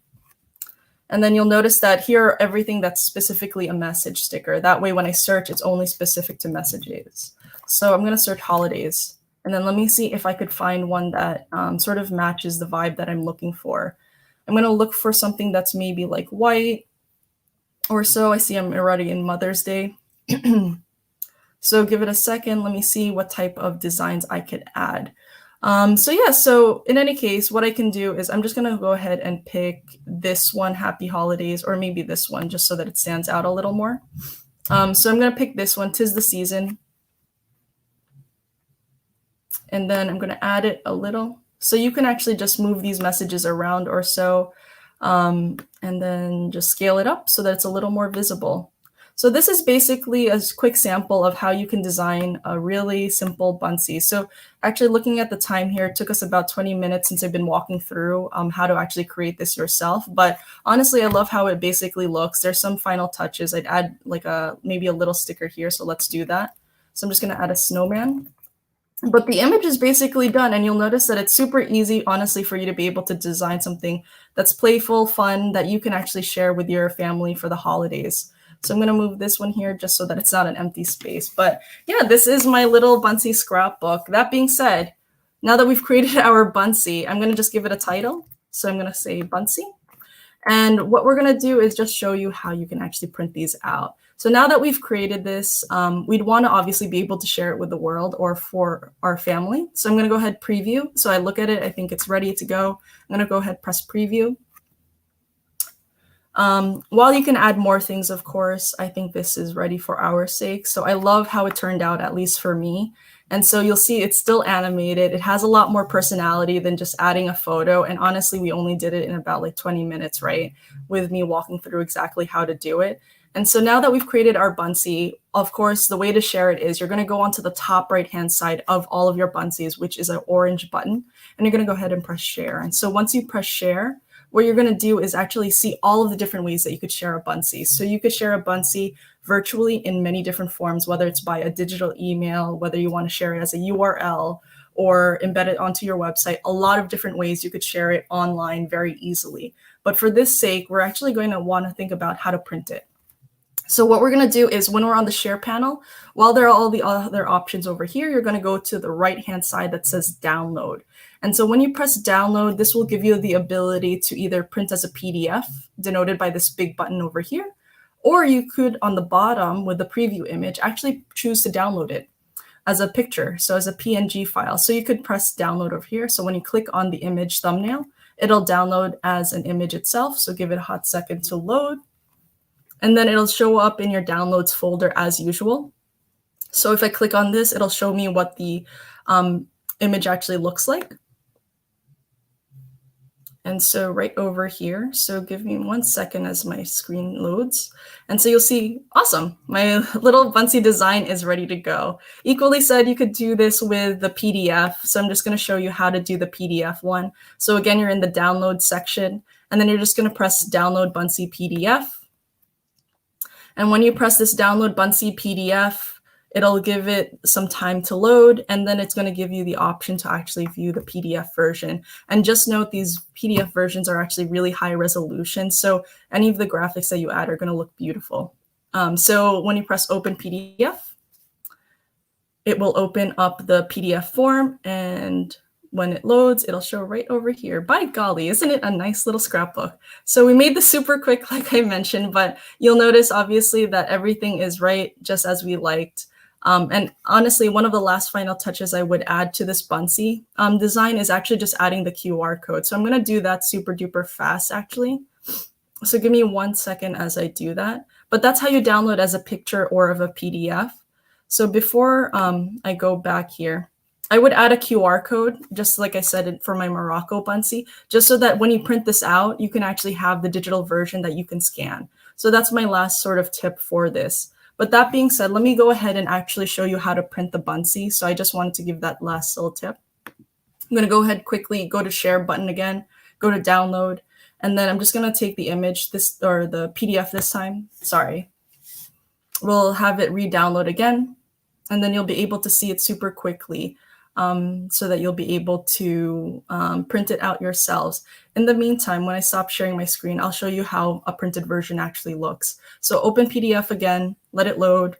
S1: And then you'll notice that here are everything that's specifically a message sticker. That way, when I search, it's only specific to messages. So I'm going to search holidays. And then let me see if I could find one that sort of matches the vibe that I'm looking for. I'm going to look for something that's maybe like white or so. I see I'm already in Mother's Day. So give it a second. Let me see what type of designs I could add. So in any case, what I can do is I'm just going to go ahead and pick this one, Happy Holidays, or maybe this one, just so that it stands out a little more. So I'm going to pick this one, 'Tis the Season. And then I'm going to add it a little. So you can actually just move these messages around or so, and then just scale it up so that it's a little more visible. So this is basically a quick sample of how you can design a really simple Buncee. So actually looking at the time here, it took us about 20 minutes since I've been walking through how to actually create this yourself. But honestly, I love how it basically looks. There's some final touches. I'd add like maybe a little sticker here. So let's do that. So I'm just going to add a snowman. But the image is basically done, and you'll notice that it's super easy, honestly, for you to be able to design something that's playful, fun, that you can actually share with your family for the holidays. So I'm going to move this one here just so that it's not an empty space. But yeah, this is my little Buncee scrapbook. That being said, now that we've created our Buncee, I'm going to just give it a title. So I'm going to say Buncee. And what we're going to do is just show you how you can actually print these out. So now that we've created this, we'd want to obviously be able to share it with the world or for our family. So I'm going to go ahead preview. So I look at it, I think it's ready to go. I'm going to go ahead, press preview. While you can add more things, of course, I think this is ready for our sake. So I love how it turned out, at least for me. And so you'll see it's still animated. It has a lot more personality than just adding a photo. And honestly, we only did it in about like 20 minutes, right? With me walking through exactly how to do it. And so now that we've created our Buncee, of course, the way to share it is you're going to go onto the top right-hand side of all of your Buncees, which is an orange button. And you're going to go ahead and press share. And so once you press share, what you're going to do is actually see all of the different ways that you could share a Buncee. So you could share a Buncee virtually in many different forms, whether it's by a digital email, whether you want to share it as a URL or embed it onto your website. A lot of different ways you could share it online very easily. But for this sake, we're actually going to want to think about how to print it. So what we're going to do is when we're on the share panel, while there are all the other options over here, you're going to go to the right-hand side that says download. And so when you press download, this will give you the ability to either print as a PDF, denoted by this big button over here, or you could, on the bottom with the preview image, actually choose to download it as a picture, so as a PNG file. So you could press download over here. So when you click on the image thumbnail, it'll download as an image itself. So give it a hot second to load. And then it'll show up in your downloads folder as usual. So if I click on this, it'll show me what the image actually looks like. And so right over here, so give me 1 second as my screen loads. And so you'll see, awesome, my little Buncee design is ready to go. Equally said, you could do this with the PDF. So I'm just going to show you how to do the PDF one. So again, you're in the download section, and then you're just going to press download Buncee PDF. And when you press this download Buncee PDF, it'll give it some time to load, and then it's going to give you the option to actually view the PDF version. And just note, these PDF versions are actually really high resolution, so any of the graphics that you add are going to look beautiful. So when you press open PDF, it will open up the PDF form, and when it loads, it'll show right over here. By golly, isn't it a nice little scrapbook? So we made this super quick, like I mentioned, but you'll notice obviously that everything is right just as we liked. And honestly, one of the last final touches I would add to this Buncee design is actually just adding the QR code. So I'm going to do that super duper fast, actually. So give me 1 second as I do that. But that's how you download as a picture or of a PDF. So before I go back here, I would add a QR code, just like I said for my Morocco Buncee, just so that when you print this out, you can actually have the digital version that you can scan. So that's my last sort of tip for this. But that being said, let me go ahead and actually show you how to print the Buncee. So I just wanted to give that last little tip. I'm going to go ahead quickly, go to share button again, go to download, and then I'm just going to take the image, or the PDF this time. Sorry. We'll have it re-download again, and then you'll be able to see it super quickly. So that you'll be able to print it out yourselves. In the meantime, when I stop sharing my screen, I'll show you how a printed version actually looks. So open PDF again, let it load.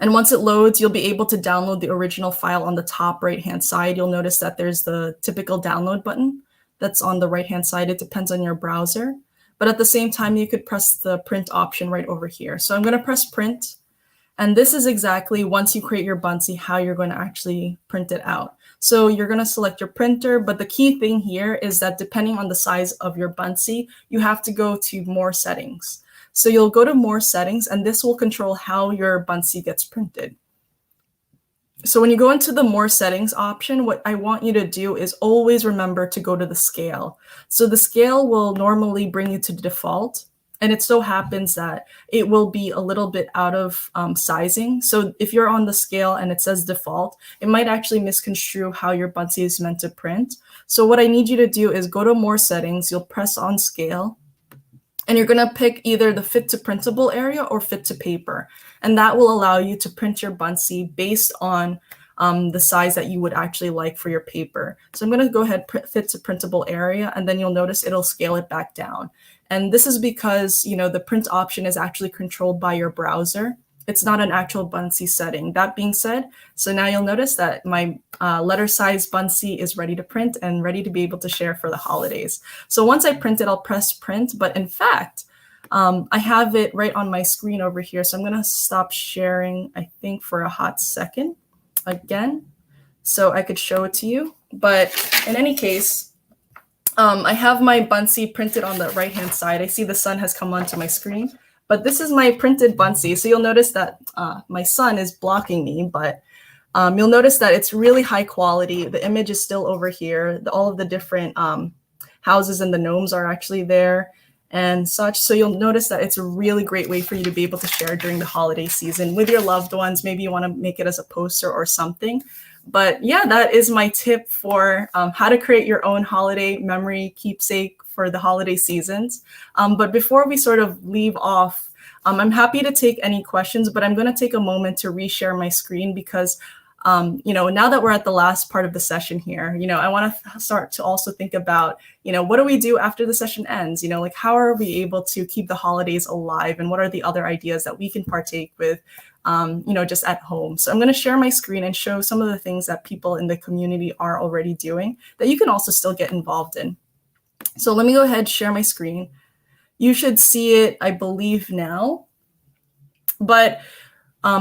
S1: And once it loads, you'll be able to download the original file on the top right-hand side. You'll notice that there's the typical download button that's on the right-hand side. It depends on your browser. But at the same time, you could press the print option right over here. So I'm going to press print. And this is exactly, once you create your Buncee, how you're going to actually print it out. So you're going to select your printer, but the key thing here is that depending on the size of your Buncee, you have to go to more settings. So you'll go to more settings, and this will control how your Buncee gets printed. So when you go into the more settings option, what I want you to do is always remember to go to the scale. So the scale will normally bring you to the default. And it so happens that it will be a little bit out of sizing. So if you're on the scale and it says default, it might actually misconstrue how your Buncee is meant to print. So what I need you to do is go to more settings, you'll press on scale, and you're going to pick either the fit to printable area or fit to paper. And that will allow you to print your Buncee based on the size that you would actually like for your paper. So I'm going to go ahead, fit to printable area, and then you'll notice it'll scale it back down. And this is because, the print option is actually controlled by your browser. It's not an actual Buncee setting. That being said, so now you'll notice that my letter size Buncee is ready to print and ready to be able to share for the holidays. So once I print it, I'll press print. But in fact, I have it right on my screen over here. So I'm going to stop sharing, I think, for a hot second again, so I could show it to you. But in any case, I have my Buncee printed on the right-hand side. I see the sun has come onto my screen. But this is my printed Buncee. So you'll notice that my sun is blocking me, but you'll notice that it's really high quality. The image is still over here. All of the different houses and the gnomes are actually there and such. So you'll notice that it's a really great way for you to be able to share during the holiday season with your loved ones. Maybe you want to make it as a poster or something. But yeah, that is my tip for how to create your own holiday memory keepsake for the holiday seasons. But before we sort of leave off, I'm happy to take any questions, but I'm going to take a moment to reshare my screen because, now that we're at the last part of the session here, I want to start to also think about, what do we do after the session ends? Like how are we able to keep the holidays alive, and what are the other ideas that we can partake with, just at home. So I'm going to share my screen and show some of the things that people in the community are already doing that you can also still get involved in. So let me go ahead, share my screen. You should see it, I believe, now. But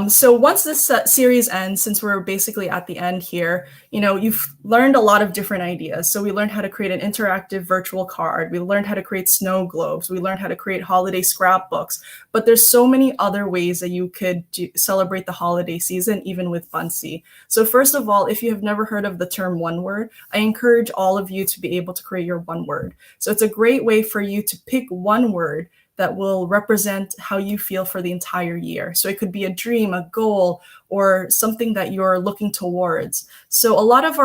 S1: so once this series ends, since we're basically at the end here, you've learned a lot of different ideas. So we learned how to create an interactive virtual card. We learned how to create snow globes. We learned how to create holiday scrapbooks. But there's so many other ways that you could celebrate the holiday season, even with Buncee. So first of all, if you have never heard of the term one word, I encourage all of you to be able to create your one word. So it's a great way for you to pick one word that will represent how you feel for the entire year. So it could be a dream, a goal, or something that you're looking towards. So a lot of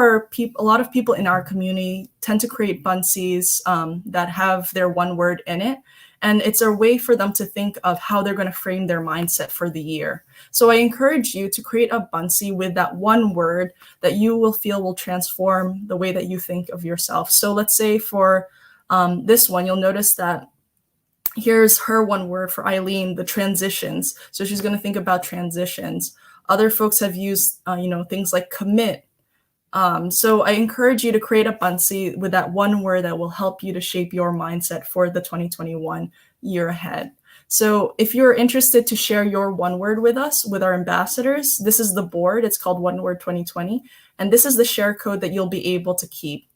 S1: people in our community tend to create Buncees that have their one word in it. And it's a way for them to think of how they're going to frame their mindset for the year. So I encourage you to create a Buncee with that one word that you will feel will transform the way that you think of yourself. So let's say for this one, you'll notice that here's her one word for Eileen, the transitions. So she's going to think about transitions. Other folks have used, things like commit. So I encourage you to create a Buncee with that one word that will help you to shape your mindset for the 2021 year ahead. So if you're interested to share your one word with us, with our ambassadors, this is the board. It's called One Word 2020. And this is the share code that you'll be able to keep.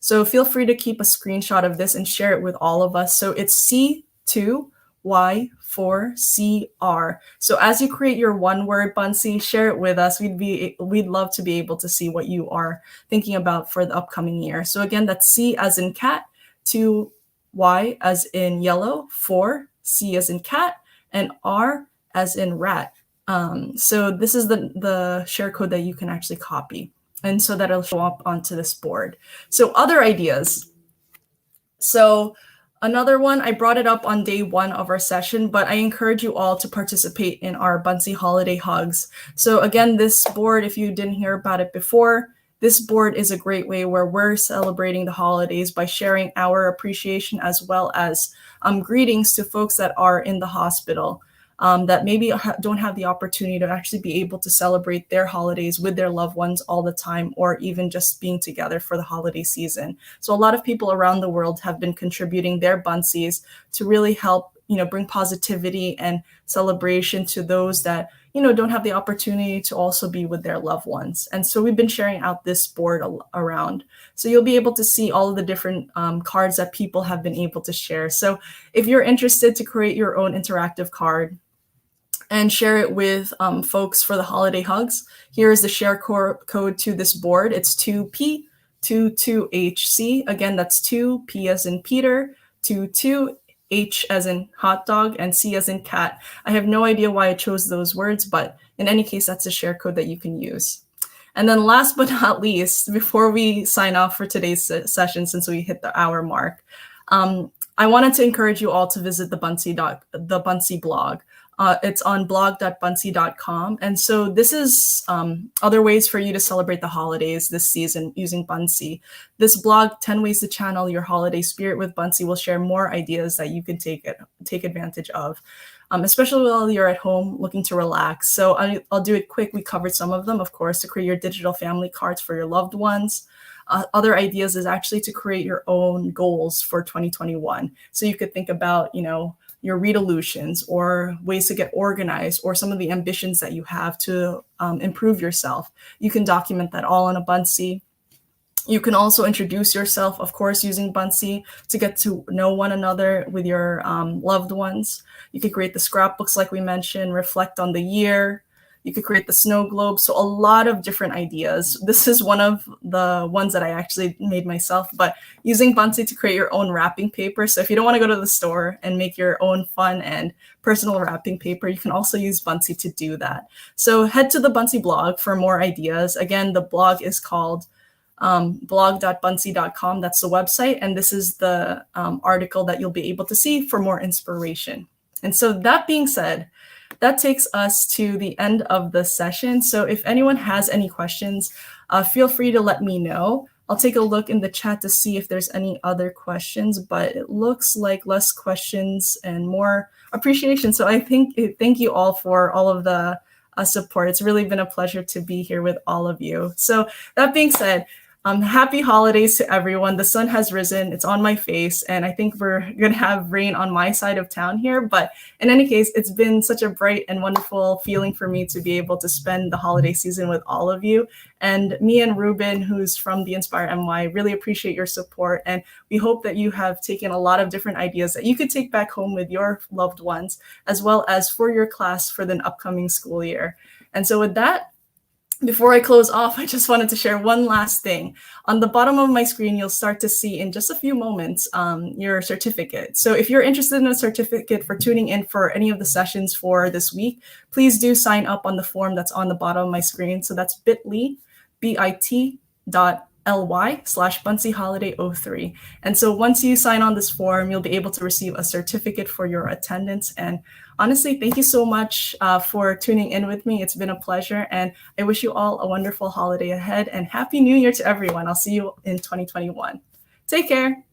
S1: So feel free to keep a screenshot of this and share it with all of us. So it's C2Y4CR. So as you create your one word Buncee, share it with us. We'd love to be able to see what you are thinking about for the upcoming year. So again, that's C as in cat, 2Y as in yellow, 4, C as in cat, and R as in rat. So this is the share code that you can actually copy. And so that'll show up onto this board. So other ideas. So another one, I brought it up on day one of our session, but I encourage you all to participate in our Buncee holiday hugs. So again, this board, if you didn't hear about it before, this board is a great way where we're celebrating the holidays by sharing our appreciation as well as greetings to folks that are in the hospital. That maybe don't have the opportunity to actually be able to celebrate their holidays with their loved ones all the time, or even just being together for the holiday season. So a lot of people around the world have been contributing their Buncees to really help, bring positivity and celebration to those that, don't have the opportunity to also be with their loved ones. And so we've been sharing out this board around. So you'll be able to see all of the different cards that people have been able to share. So if you're interested to create your own interactive card and share it with folks for the holiday hugs, here is the share code to this board. It's 2P22HC. Again, that's 2P as in Peter, 22 H as in hot dog, and C as in cat. I have no idea why I chose those words, but in any case, that's a share code that you can use. And then last but not least, before we sign off for today's session, since we hit the hour mark, I wanted to encourage you all to visit the Buncee blog. It's on blog.buncee.com. And so this is other ways for you to celebrate the holidays this season using Buncee. This blog, 10 Ways to Channel Your Holiday Spirit with Buncee, will share more ideas that you can take advantage of, especially while you're at home looking to relax. So I'll do it quick. We covered some of them, of course, to create your digital family cards for your loved ones. Other ideas is actually to create your own goals for 2021. So you could think about, your resolutions or ways to get organized or some of the ambitions that you have to improve yourself. You can document that all on a Buncee. You can also introduce yourself, of course, using Buncee to get to know one another with your loved ones. You could create the scrapbooks like we mentioned, reflect on the year. You could create the snow globe. So a lot of different ideas. This is one of the ones that I actually made myself, but using Buncee to create your own wrapping paper. So if you don't want to go to the store and make your own fun and personal wrapping paper, you can also use Buncee to do that. So head to the Buncee blog for more ideas. Again, the blog is called blog.buncee.com. That's the website. And this is the article that you'll be able to see for more inspiration. And so that being said, that takes us to the end of the session. So if anyone has any questions, feel free to let me know. I'll take a look in the chat to see if there's any other questions, but it looks like less questions and more appreciation. So I thank you all for all of the support. It's really been a pleasure to be here with all of you. So that being said, happy holidays to everyone. The sun has risen. It's on my face. And I think we're going to have rain on my side of town here. But in any case, it's been such a bright and wonderful feeling for me to be able to spend the holiday season with all of you. And me and Ruben, who's from the Inspire MY, really appreciate your support. And we hope that you have taken a lot of different ideas that you could take back home with your loved ones, as well as for your class for the upcoming school year. And so with that, before I close off, I just wanted to share one last thing. On the bottom of my screen, you'll start to see in just a few moments your certificate. So if you're interested in a certificate for tuning in for any of the sessions for this week, please do sign up on the form that's on the bottom of my screen. So that's bit.ly/BunceeHoliday03. And so once you sign on this form, you'll be able to receive a certificate for your attendance. And honestly, thank you so much for tuning in with me. It's been a pleasure. And I wish you all a wonderful holiday ahead and Happy New Year to everyone. I'll see you in 2021. Take care.